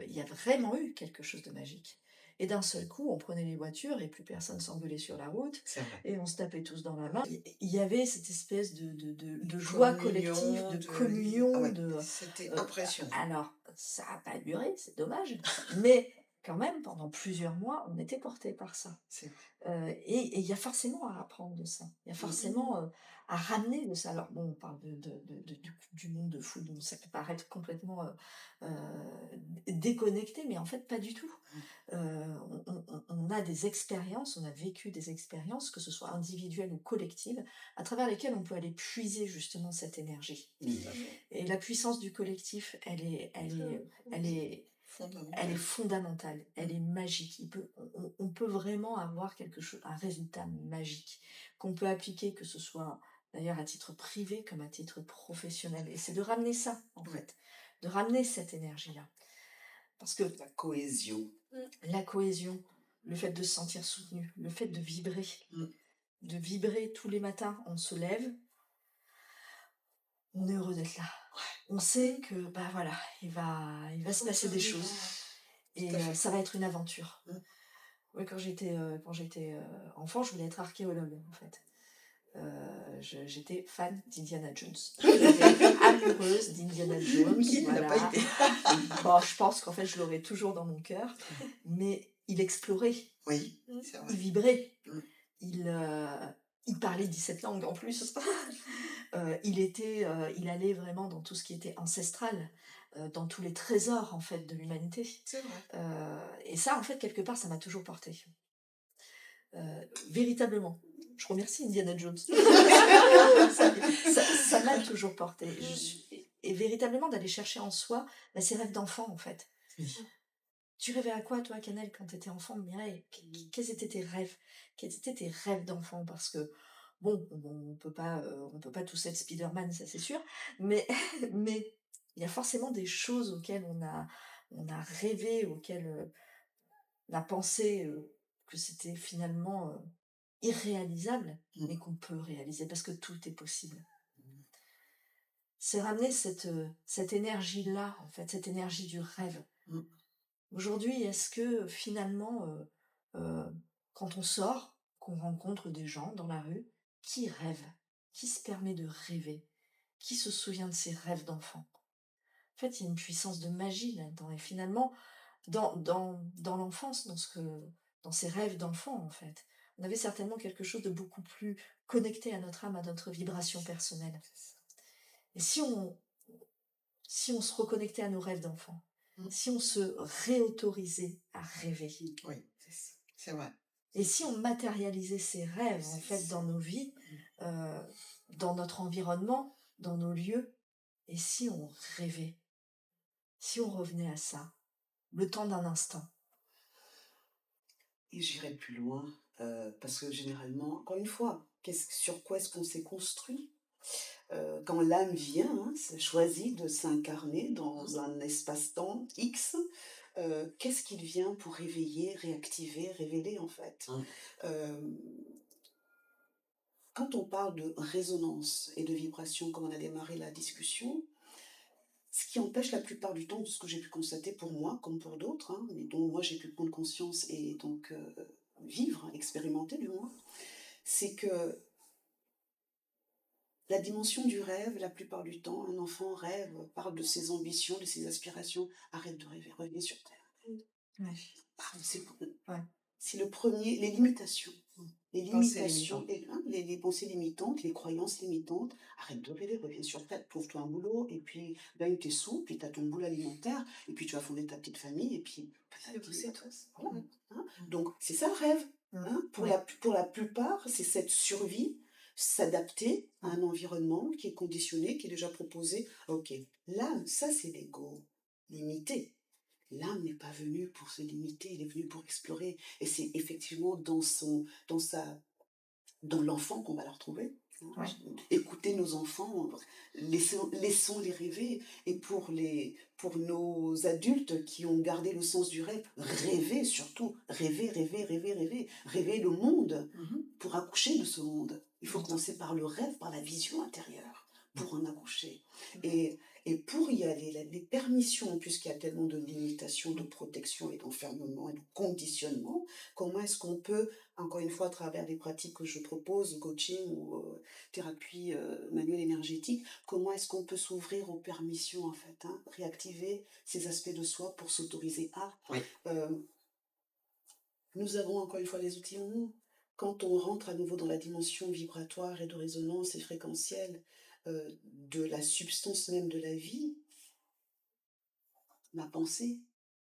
il y a vraiment eu quelque chose de magique. Et d'un seul coup, on prenait les voitures et plus personne s'engueulait sur la route C'est vrai. et on se tapait tous dans la main. Il y avait cette espèce de joie collective, de communion, Ah ouais, de... c'était Euh, impressionnant. alors, ça n'a pas duré, c'est dommage, mais quand même, pendant plusieurs mois, on était porté par ça. C'est Et il y a forcément à apprendre de ça. Il y a forcément à ramener de ça. Alors, bon, on parle du monde de foot, donc ça peut paraître complètement déconnecté, mais en fait, pas du tout. On a des expériences, on a vécu des expériences, que ce soit individuelles ou collectives, à travers lesquelles on peut aller puiser justement cette énergie. Et la puissance du collectif, elle est fondamentale, elle est magique. On peut vraiment avoir un résultat magique qu'on peut appliquer, que ce soit d'ailleurs à titre privé comme à titre professionnel. Et c'est de ramener ça, en fait, de ramener cette énergie-là. Parce que La cohésion. la cohésion, le fait de se sentir soutenu, le fait de vibrer tous les matins, on se lève, on est heureux d'être là. On sait que, bah voilà, il va se passer des choses. Et ça va être une aventure. Oui, quand j'étais enfant, je voulais être archéologue, en fait. J'étais fan d'Indiana Jones. J'étais amoureuse d'Indiana Jones. Qui ne l'a voilà. pas été. Bon, je pense qu'en fait, je l'aurais toujours dans mon cœur. Mais il explorait, Oui, c'est vrai. il vibrait. Mm. Il parlait 17 langues en plus. Il allait vraiment dans tout ce qui était ancestral, dans tous les trésors en fait de l'humanité. C'est vrai. Et ça, en fait, quelque part, ça m'a toujours porté. Véritablement. Je remercie Indiana Jones. ça m'a toujours porté. Et véritablement d'aller chercher en soi ces rêves d'enfant, en fait. Oui. Tu rêvais à quoi, toi, Canel, quand tu étais enfant, Mireille? Quels étaient tes rêves? Quels étaient tes rêves d'enfant? Parce que, bon, on peut pas tous être Spider-Man, ça c'est sûr, mais il y a forcément des choses auxquelles on a rêvé, auxquelles on a pensé que c'était finalement irréalisable, Mm. mais qu'on peut réaliser parce que tout est possible. C'est ramener cette énergie-là, en fait, cette énergie du rêve. Mm. Aujourd'hui, est-ce que finalement, euh, quand on sort, qu'on rencontre des gens dans la rue, qui rêve? Qui se permet de rêver? Qui se souvient de ses rêves d'enfant? En fait, il y a une puissance de magie là-dedans. Et finalement, dans l'enfance, dans ces rêves d'enfant, en fait, on avait certainement quelque chose de beaucoup plus connecté à notre âme, à notre vibration personnelle. Et si on se reconnectait à nos rêves d'enfant, Mm. si on se réautorisait à rêver, Oui, c'est vrai. et si on matérialisait ces rêves, en C'est fait, ça. dans nos vies, euh, dans notre environnement, dans nos lieux, et si on rêvait, si on revenait à ça, le temps d'un instant. Et j'irai plus loin, parce que généralement, encore une fois, sur quoi est-ce qu'on s'est construit? Quand l'âme vient, hein, choisit de s'incarner dans un espace-temps X, qu'est-ce qu'il vient pour réveiller, réactiver, révéler en fait? Mm. Euh, Quand on parle de résonance et de vibration, comme on a démarré la discussion, ce qui empêche la plupart du temps, de ce que j'ai pu constater pour moi, comme pour d'autres, hein, mais dont moi j'ai pu prendre conscience et donc vivre, expérimenter du moins, c'est que la dimension du rêve, la plupart du temps, un enfant rêve, parle de ses ambitions, de ses aspirations, arrête de rêver, reviens sur Terre. Ouais. C'est Ouais. c'est le premier, les limitations. Les Pensées limitations, limitantes. les pensées limitantes, les croyances limitantes, arrête de rêver, reviens sur Terre, trouve-toi un boulot, et puis gagne tes sous, puis tu as ton boulot alimentaire, et puis tu vas fonder ta petite famille, et puis C'est tout. voilà, hein. Donc c'est ça le rêve. Hein. Ouais. Pour la plupart, c'est cette survie, s'adapter à un environnement qui est conditionné, qui est déjà proposé. Ok, l'âme, ça c'est l'ego, limité. L'âme n'est pas venue pour se limiter, elle est venue pour explorer. Et c'est effectivement dans l'enfant qu'on va la retrouver. Hein. Ouais. Écoutez nos enfants, laissons-les rêver. Et pour nos adultes qui ont gardé le sens du rêve, rêver surtout, rêver, rêver, rêver, rêver, rêver le monde Mhm. pour accoucher de ce monde. Il faut commencer par le rêve, par la vision intérieure pour en accoucher. Et pour y aller, les permissions, puisqu'il y a tellement de limitations, de protection et d'enfermement et de conditionnement, comment est-ce qu'on peut, encore une fois, à travers les pratiques que je propose, coaching ou thérapie manuelle énergétique, comment est-ce qu'on peut s'ouvrir aux permissions, en fait, hein, réactiver ces aspects de soi pour s'autoriser à. Oui. Nous avons encore une fois les outils en nous. Quand on rentre à nouveau dans la dimension vibratoire et de résonance et fréquentielle de la substance même de la vie, ma pensée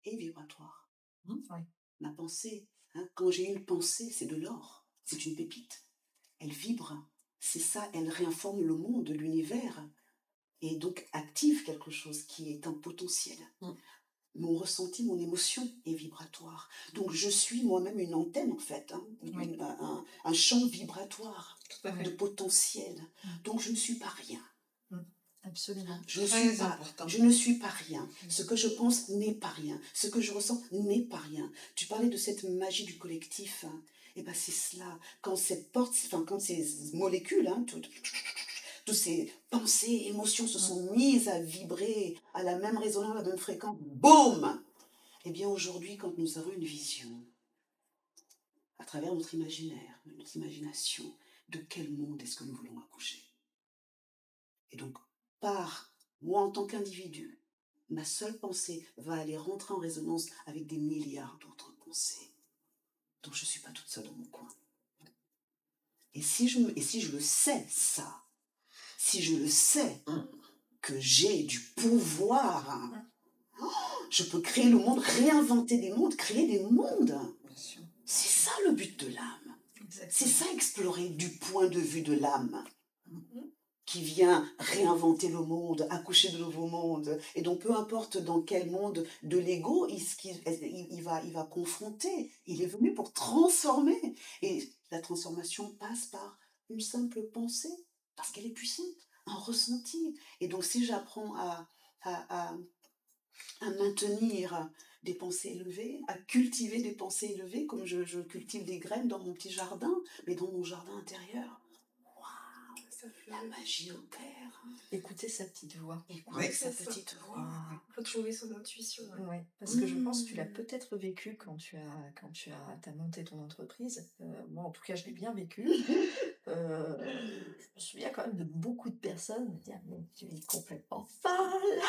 est vibratoire. Ouais. Ma pensée, hein, quand j'ai une pensée, c'est de l'or, c'est une pépite. Elle vibre, c'est ça, elle réinforme le monde, l'univers, et donc active quelque chose qui est un potentiel. Mon ressenti, mon émotion est vibratoire. Donc je suis moi-même une antenne en fait, hein, Oui. un champ vibratoire Tout à fait. de potentiel. Donc je ne suis pas rien. Absolument. Je ne Très suis pas, important. je ne suis pas rien. Ce que je pense n'est pas rien. Ce que je ressens n'est pas rien. Tu parlais de cette magie du collectif. Hein. Et ben c'est cela. Quand quand ces molécules, hein, toutes ces pensées, émotions se sont mises à vibrer à la même résonance, à la même fréquence, boum! Eh bien aujourd'hui, quand nous avons une vision, à travers notre imaginaire, notre imagination, de quel monde est-ce que nous voulons accoucher? Et donc, par moi en tant qu'individu, ma seule pensée va aller rentrer en résonance avec des milliards d'autres pensées. Donc je ne suis pas toute seule dans mon coin. Et si je le sais, ça, si je le sais, que j'ai du pouvoir, hein, je peux créer le monde, réinventer des mondes, créer des mondes. C'est ça le but de l'âme. C'est ça explorer du point de vue de l'âme. Qui vient réinventer le monde, accoucher de nouveaux mondes. Et donc, peu importe dans quel monde de l'ego il va confronter. Il est venu pour transformer. Et la transformation passe par une simple pensée, parce qu'elle est puissante, un ressenti. Et donc, si j'apprends à maintenir des pensées élevées, à cultiver des pensées élevées, comme je cultive des graines dans mon petit jardin, mais dans mon jardin intérieur. Waouh, Ça la fait... magie opère. Écouter sa petite voix. Écoute Ouais, sa c'est ça. petite voix. Ah, Faut trouver son intuition. Ouais. ouais, parce que je pense que tu l'as Mmh. peut-être vécu t'as monté ton entreprise. Moi, en tout cas, je l'ai bien vécu. Je me souviens quand même de beaucoup de personnes me dire: «Mais tu es complètement folle!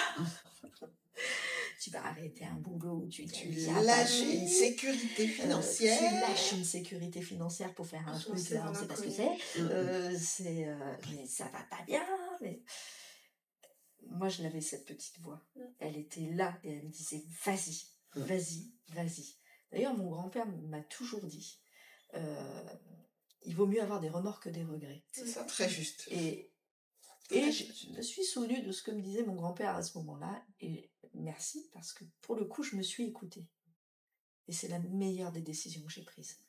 Tu vas arrêter un boulot où tu Tu gagnes bien ta lâches une vie, sécurité tu financière. lâches une sécurité financière pour faire un Pour truc foncer là, on dans ne sait pas ce que l'inconnu. c'est. Mais ça va pas bien, mais» Moi, je l'avais cette petite voix. Mm. Elle était là et elle me disait: «Vas-y, Mm. vas-y, vas-y». D'ailleurs, mon grand-père m'a toujours dit, «Il vaut mieux avoir des remords que des regrets». C'est ça, très juste. Et Très je me suis souvenue de ce que me disait mon grand-père à ce moment-là et merci parce que pour le coup, je me suis écoutée et c'est la meilleure des décisions que j'ai prises.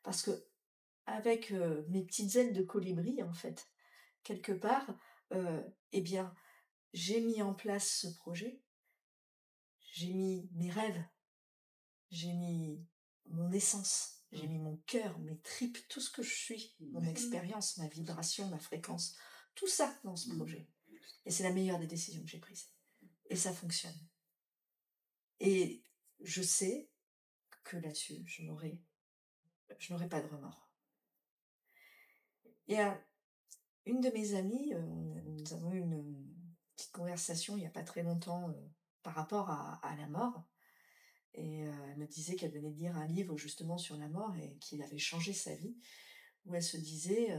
Parce qu'avec, mes petites ailes de colibri, en fait, quelque part, eh bien, j'ai mis en place ce projet, j'ai mis mes rêves, j'ai mis mon essence, j'ai mis mon cœur, mes tripes, tout ce que je suis, mon Ouais. expérience, ma vibration, ma fréquence, tout ça dans ce Mm. projet. Et c'est la meilleure des décisions que j'ai prises. Et ça fonctionne. Et je sais que là-dessus, je n'aurai pas de remords. Il y a une de mes amies, nous avons eu une petite conversation il n'y a pas très longtemps par rapport à la mort. Et elle me disait qu'elle venait de lire un livre justement sur la mort et qui avait changé sa vie, où elle se disait,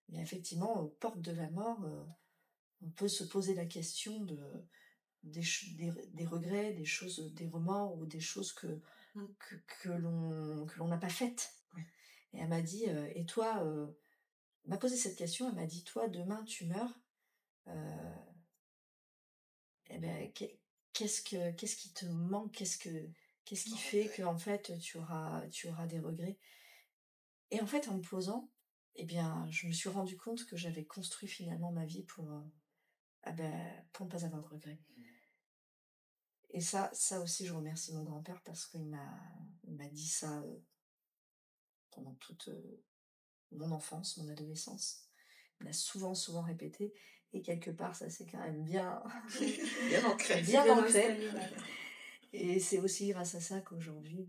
mais effectivement, aux portes de la mort, on peut se poser la question des regrets, des choses, des remords ou des choses Mm. que l'on n'a pas faites. Ouais. Et elle m'a dit, et toi, elle m'a posé cette question, elle m'a dit, toi, demain, tu meurs, euh, eh ben, qu'est-ce qui te manque, qu'est-ce qui fait que en fait tu auras des regrets. Et en fait, en me posant, eh bien, je me suis rendu compte que j'avais construit finalement ma vie pour ne pas avoir de regrets. Et ça aussi, je remercie mon grand-père parce il m'a dit ça pendant toute mon enfance, mon adolescence. Il l'a souvent répété. Et quelque part, ça c'est quand même bien, Bien ancré. bien Bien ancré. installé, là. Et c'est aussi grâce à ça qu'aujourd'hui,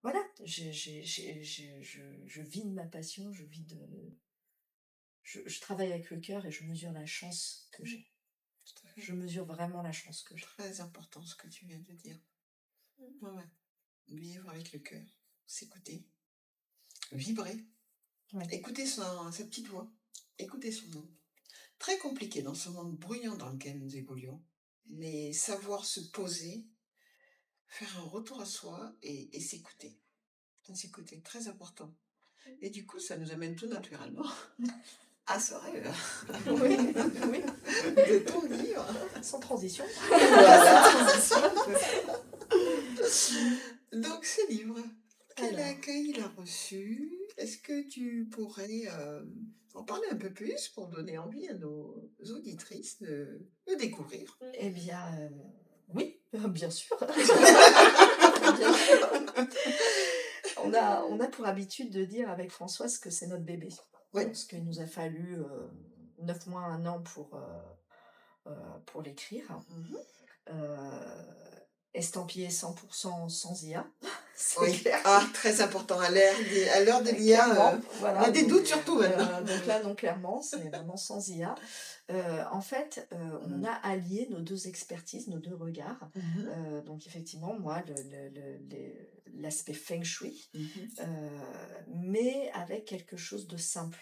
voilà, je vis de ma passion, je travaille avec le cœur et je mesure la chance que j'ai. Tout à fait. Je mesure vraiment la chance que j'ai. Très important ce que tu viens de dire. Ouais, ouais. Vivre avec le cœur, s'écouter, vibrer, Ouais. écouter sa petite voix, écouter son nom. Très compliqué dans ce monde bruyant dans lequel nous évoluons, mais savoir se poser, faire un retour à soi et s'écouter. S'écouter, très important. Et du coup, ça nous amène tout naturellement à ce rêve Oui, oui, de ton livre. sans transition. Voilà. Donc, ce livre, quel Alors. accueil il a reçu? Est-ce que tu pourrais en parler un peu plus pour donner envie à nos auditrices de le découvrir? Eh bien, oui, bien sûr. Bien sûr. On a pour habitude de dire avec Françoise que c'est notre bébé. Oui. Parce qu'il nous a fallu 9 mois, 1 an pour l'écrire. Mhm. Estampillé 100% sans IA, c'est Oui. clair. Ah, très important. À l'heure de l'IA, Clairement, on voilà, a des donc, doutes surtout maintenant. donc là, non, clairement, c'est vraiment sans IA. En fait, on a allié nos deux expertises, nos deux regards. Mhm. Donc effectivement, moi, l'aspect feng shui, mais avec quelque chose de simple,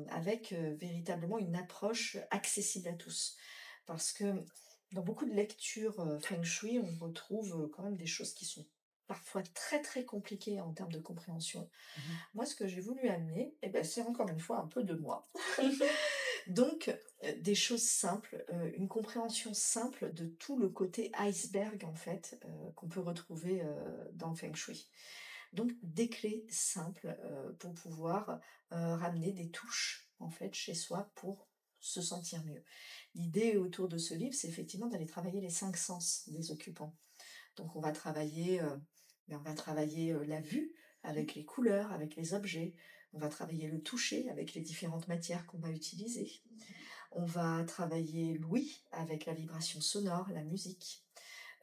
avec véritablement une approche accessible à tous. Parce que dans beaucoup de lectures feng shui, on retrouve quand même des choses qui sont parfois très très compliquées en termes de compréhension. Mhm. Moi, ce que j'ai voulu amener, eh ben, c'est encore une fois un peu de moi. Donc, des choses simples, une compréhension simple de tout le côté iceberg, en fait, qu'on peut retrouver dans le feng shui. Donc, des clés simples pour pouvoir ramener des touches, en fait, chez soi pour se sentir mieux. L'idée autour de ce livre, c'est effectivement d'aller travailler les 5 sens des occupants. Donc on va travailler, la vue avec les couleurs, avec les objets. On va travailler le toucher avec les différentes matières qu'on va utiliser. On va travailler l'ouïe avec la vibration sonore, la musique.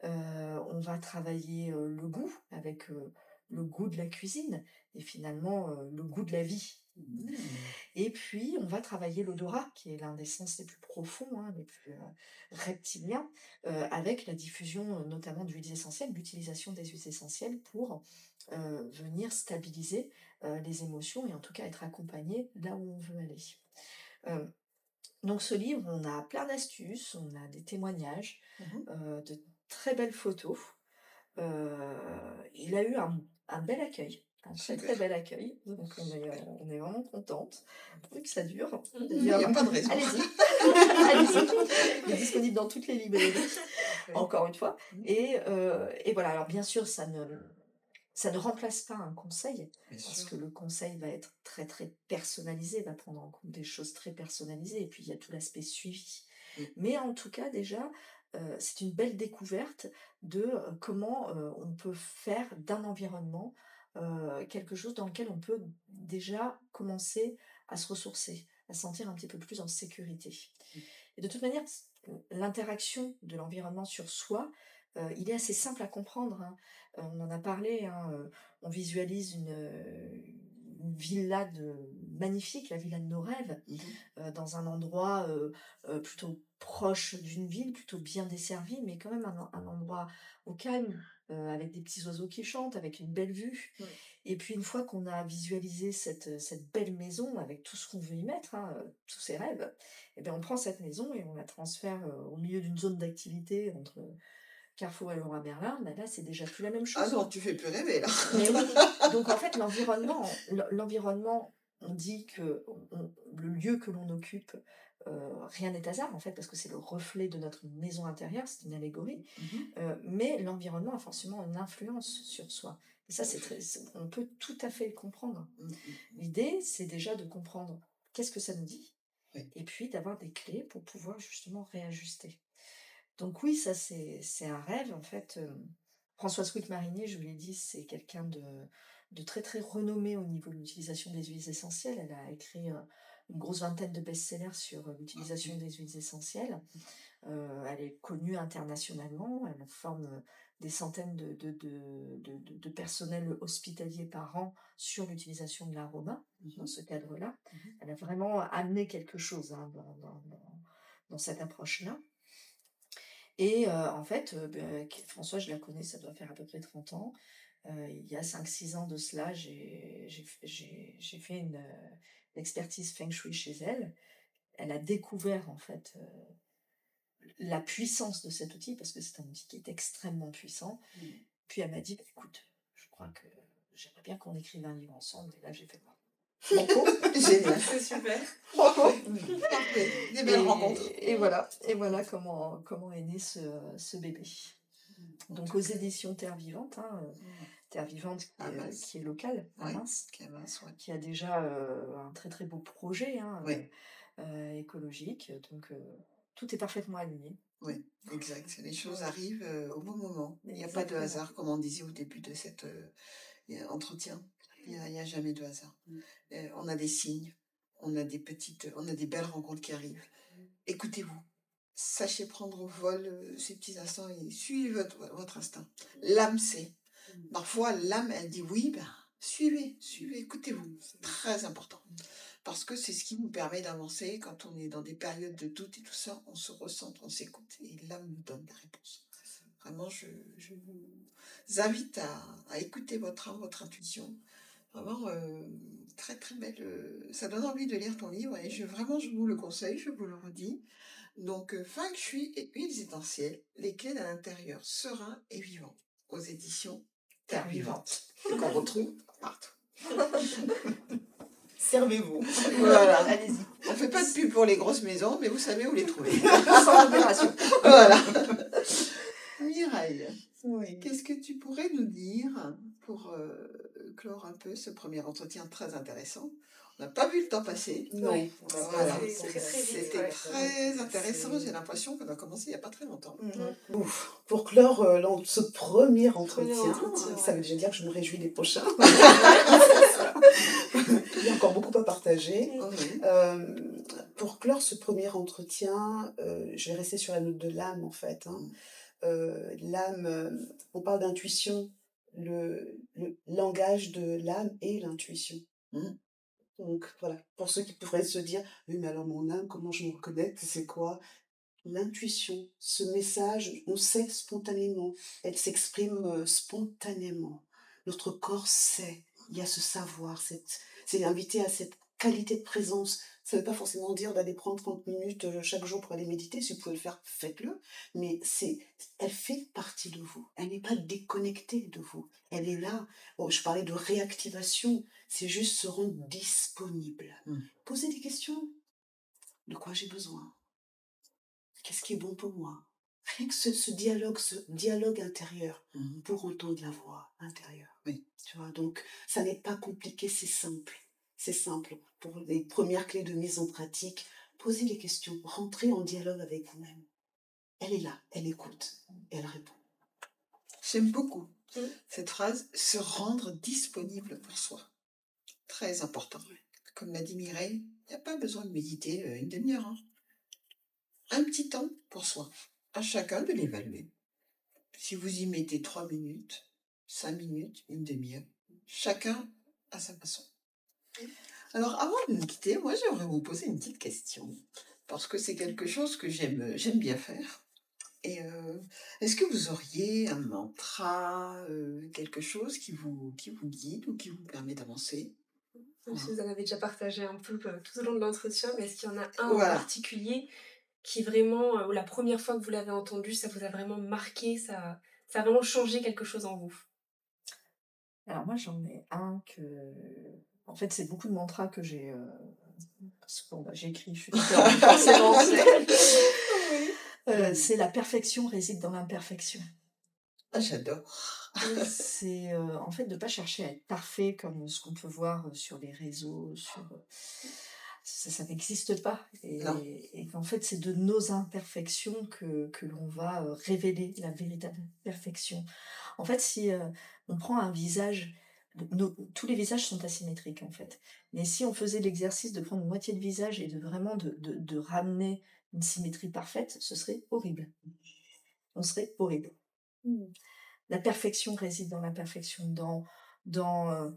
On va travailler, le goût avec, le goût de la cuisine et finalement, le goût de la vie. Mmh. Et puis on va travailler l'odorat qui est l'un des sens les plus profonds, hein, les plus, reptiliens, avec la diffusion, notamment d'huiles essentielles, l'utilisation des huiles essentielles pour, venir stabiliser, les émotions et en tout cas être accompagné là où on veut aller. Hem Donc ce livre, on a plein d'astuces, on a des témoignages, Mmh. de très belles photos. Heu, il a eu un bel accueil, un très, très Super. bel accueil, donc on est vraiment contente, pourvu que ça dure. Il y a pas de raison. Allez-y, allez-y. Il est disponible dans toutes les librairies, Oui. encore une fois Mmh. et voilà. Alors bien sûr, ça ne remplace pas un conseil, Bien parce sûr. que le conseil va être très, très personnalisé, va prendre en compte des choses très personnalisées et puis il y a tout l'aspect suivi. Mmh. Mais en tout cas déjà, c'est une belle découverte de, comment, on peut faire d'un environnement, quelque chose dans lequel on peut déjà commencer à se ressourcer, à se sentir un petit peu plus en sécurité. Mmh. Et de toute manière, l'interaction de l'environnement sur soi, il est assez simple à comprendre, hein. On en a parlé, hein, on visualise une villa magnifique, la villa de nos rêves, Mmh. dans un endroit, plutôt proche d'une ville, plutôt bien desservi, mais quand même un endroit au calme, avec des petits oiseaux qui chantent, avec une belle vue. Ouais. Et puis une fois qu'on a visualisé cette belle maison avec tout ce qu'on veut y mettre, hein, tous ses rêves, et bien on prend cette maison et on la transfère, au milieu d'une zone d'activité entre Carrefour et Leroy Merlin. Bah là, c'est déjà plus la même Ah chose. non, tu fais plus rêver là. Mais oui, donc en fait, l'environnement, on dit que le lieu que l'on occupe, rien n'est hasard en fait, parce que c'est le reflet de notre maison intérieure, c'est une allégorie, Mmh. mais l'environnement a forcément une influence sur soi. Et ça, on peut tout à fait le comprendre. Mmh mh. L'idée, c'est déjà de comprendre qu'est-ce que ça nous dit, Oui. et puis d'avoir des clés pour pouvoir justement réajuster. Donc oui, ça c'est un rêve en fait. Françoise Quick-Marinier, je vous l'ai dit, c'est quelqu'un de très très renommé au niveau de l'utilisation des huiles essentielles. Elle a écrit une grosse vingtaine de best-sellers sur l'utilisation des huiles essentielles. Elle est connue internationalement. Elle forme des centaines de personnels hospitaliers par an sur l'utilisation de l'aroma dans Mmh. ce cadre-là. Mmh. Elle a vraiment amené quelque chose, hein, dans cette approche-là. Et en fait, Françoise, je la connais, ça doit faire à peu près 30 ans. Il y a 5-6 ans de cela, j'ai fait une expertise feng shui chez elle. Elle a découvert en fait, la puissance de cet outil, parce que c'est un outil qui est extrêmement puissant. Mmh. Puis elle m'a dit: «Bah, écoute, je crois que j'aimerais bien qu'on écrive un livre ensemble», et là j'ai fait: «Banco, Génial. C'est super. banco!» Parfait. Des belles rencontres. Et voilà comment est né ce bébé. En Donc tout aux cas. éditions Terre Vivante, hein, Mmh. Terre Vivante À Mince. qui est locale, à Oui. Mince, Clémence, ouais. qui a déjà, un très, très beau projet, hein, Oui. écologique, donc tout est parfaitement aligné. Oui, exact. Les choses Voilà, arrivent, au bon moment. Il n'y a pas de exactement. hasard, comme on disait au début de cet entretien. Il y a jamais de hasard. Mmh. On a des signes, on a des belles rencontres qui arrivent. Écoutez-vous, sachez prendre au vol ces petits instants et suivez votre instinct. L'âme sait. Parfois, l'âme, elle dit oui, ben, suivez, écoutez-vous. C'est très important. Parce que c'est ce qui nous permet d'avancer quand on est dans des périodes de doute et tout ça, on se ressent, on s'écoute et l'âme nous donne des réponses. Vraiment, je vous invite à écouter votre âme, votre intuition. Vraiment, très très belle. Ça donne envie de lire ton livre et vraiment, je vous le conseille, je vous le redis. Donc, Feng Shui et huiles essentielles, les clés d'un intérieur serein et vivant, aux éditions Terre Vivante, qu'on retrouve partout. Servez-vous. Voilà. Allez-y, On fait pas de pub pour les grosses maisons, mais vous savez où les trouver. sans modération. Voilà. Mireille, Oui. qu'est-ce que tu pourrais nous dire pour clore un peu ce premier entretien très intéressant? On n'a pas vu le temps passer. Non, Ouais. Voilà. C'est très, très vite, C'était ouais. très intéressant. J'ai l'impression qu'on a commencé il n'y a pas très longtemps. Ouf. Pour clore ce premier entretien, entretien, ça ouais. veut déjà dire que je me réjouis des prochains. Il y a encore beaucoup à partager. Oui. Pour clore ce premier entretien, je vais rester sur la note de l'âme en fait. L'âme, on parle d'intuition. Le langage de l'âme est l'intuition. Mm. Donc voilà, pour ceux qui pourraient se dire, oui, mais alors mon âme, comment je me reconnais, c'est quoi? L'intuition, ce message, on sait spontanément, elle s'exprime spontanément. Notre corps sait, il y a ce savoir, c'est invité à cette qualité de présence. Ça ne veut pas forcément dire d'aller prendre 30 minutes chaque jour pour aller méditer. Si vous pouvez le faire, faites-le. Mais elle fait partie de vous. Elle n'est pas déconnectée de vous. Elle est là. Bon, je parlais de réactivation. C'est juste se rendre disponible. Posez des questions. De quoi j'ai besoin? Qu'est-ce qui est bon pour moi? Rien que ce dialogue intérieur pour entendre la voix intérieure. Oui. Tu vois, donc ça n'est pas compliqué, c'est simple. C'est simple. Pour les premières clés de mise en pratique, posez les questions, rentrez en dialogue avec vous-même. Elle est là, elle écoute, elle répond. J'aime beaucoup cette phrase, se rendre disponible pour soi. Très important. Comme l'a dit Mireille, il n'y a pas besoin de méditer une demi-heure. Un petit temps pour soi. À chacun de l'évaluer. Si vous y mettez 3 minutes, 5 minutes, une demi-heure, chacun à sa façon. Alors, avant de nous quitter, moi, j'aimerais vous poser une petite question. Parce que c'est quelque chose que j'aime bien faire. Et est-ce que vous auriez un mantra, quelque chose qui vous guide ou qui vous permet d'avancer? Vous en avez déjà partagé un peu tout au long de l'entretien, mais est-ce qu'il y en a un Voilà. en particulier qui vraiment, la première fois que vous l'avez entendu, ça vous a vraiment marqué, ça a vraiment changé quelque chose en vous? Alors moi, j'en ai un que... En fait, c'est beaucoup de mantras que j'ai... Parce que j'ai écrit, je suis d'accord, forcément, c'est la perfection réside dans l'imperfection. Ah, j'adore. C'est en fait de ne pas chercher à être parfait comme ce qu'on peut voir sur les réseaux, ça n'existe pas. Et qu'en fait, c'est de nos imperfections que l'on va révéler la véritable perfection. En fait, si on prend un visage, tous les visages sont asymétriques en fait. Mais si on faisait l'exercice de prendre une moitié de visage et de vraiment de ramener une symétrie parfaite, ce serait horrible. On serait horrible. La perfection réside dans l'imperfection, dans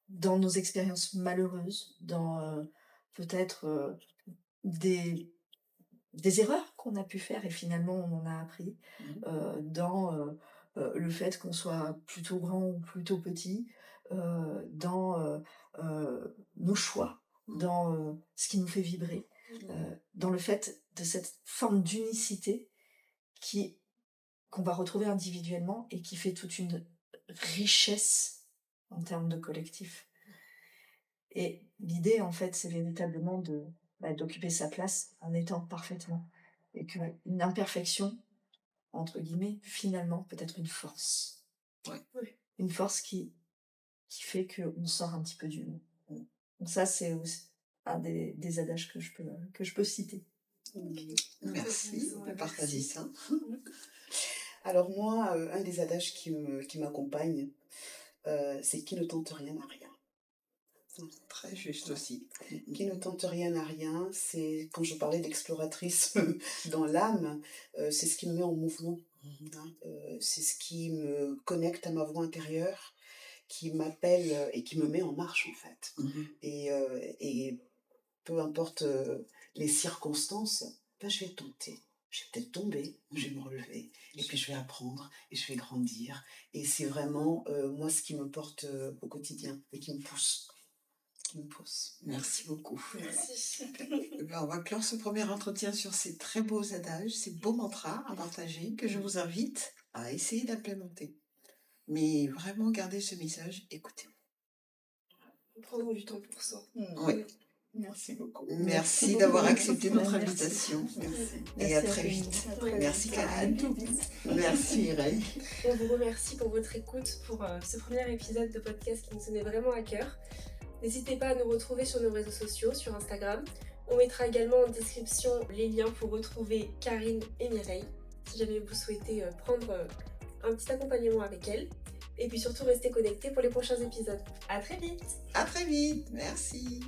nos expériences malheureuses, dans peut-être des erreurs qu'on a pu faire et finalement on en a appris, dans le fait qu'on soit plutôt grand ou plutôt petit, dans nos choix, dans ce qui nous fait vibrer, dans le fait de cette forme d'unicité qu'on va retrouver individuellement et qui fait toute une richesse en termes de collectif. Et l'idée, en fait, c'est véritablement d'occuper sa place en étant parfaitement. Et qu'une imperfection, entre guillemets, finalement, peut être une force. Ouais. Une force qui fait qu'on sort un petit peu du lot. Donc ça, c'est aussi un des adages que je peux citer. Merci de partager ça. Alors moi, un des adages qui m'accompagne, c'est qui ne tente rien à rien. Très juste aussi. Qui ne tente rien à rien, c'est quand je parlais d'exploratrice dans l'âme, c'est ce qui me met en mouvement. C'est ce qui me connecte à ma voix intérieure, qui m'appelle et qui me met en marche en fait. Et peu importe les circonstances, je vais tenter. Je vais peut-être tomber, je vais me relever, et puis je vais apprendre, et je vais grandir. Et c'est vraiment, moi, ce qui me porte au quotidien, et qui me pousse. Merci beaucoup. Merci. On va clore ce premier entretien sur ces très beaux adages, ces beaux mantras à partager, que je vous invite à essayer d'implémenter. Mais vraiment, gardez ce message, écoutez. Prenons du temps pour ça. Oui. Merci beaucoup. Merci d'avoir accepté notre Merci. invitation. Merci. Et à très vite. Merci Karen. Merci Mireille. On vous remercie pour votre écoute pour ce premier épisode de podcast qui nous tenait vraiment à cœur. N'hésitez pas à nous retrouver sur nos réseaux sociaux, sur Instagram. On mettra également en description les liens pour retrouver Karine et Mireille, si jamais vous souhaitez prendre un petit accompagnement avec elles. Et puis surtout, restez connectés pour les prochains épisodes. À très vite! À très vite, merci.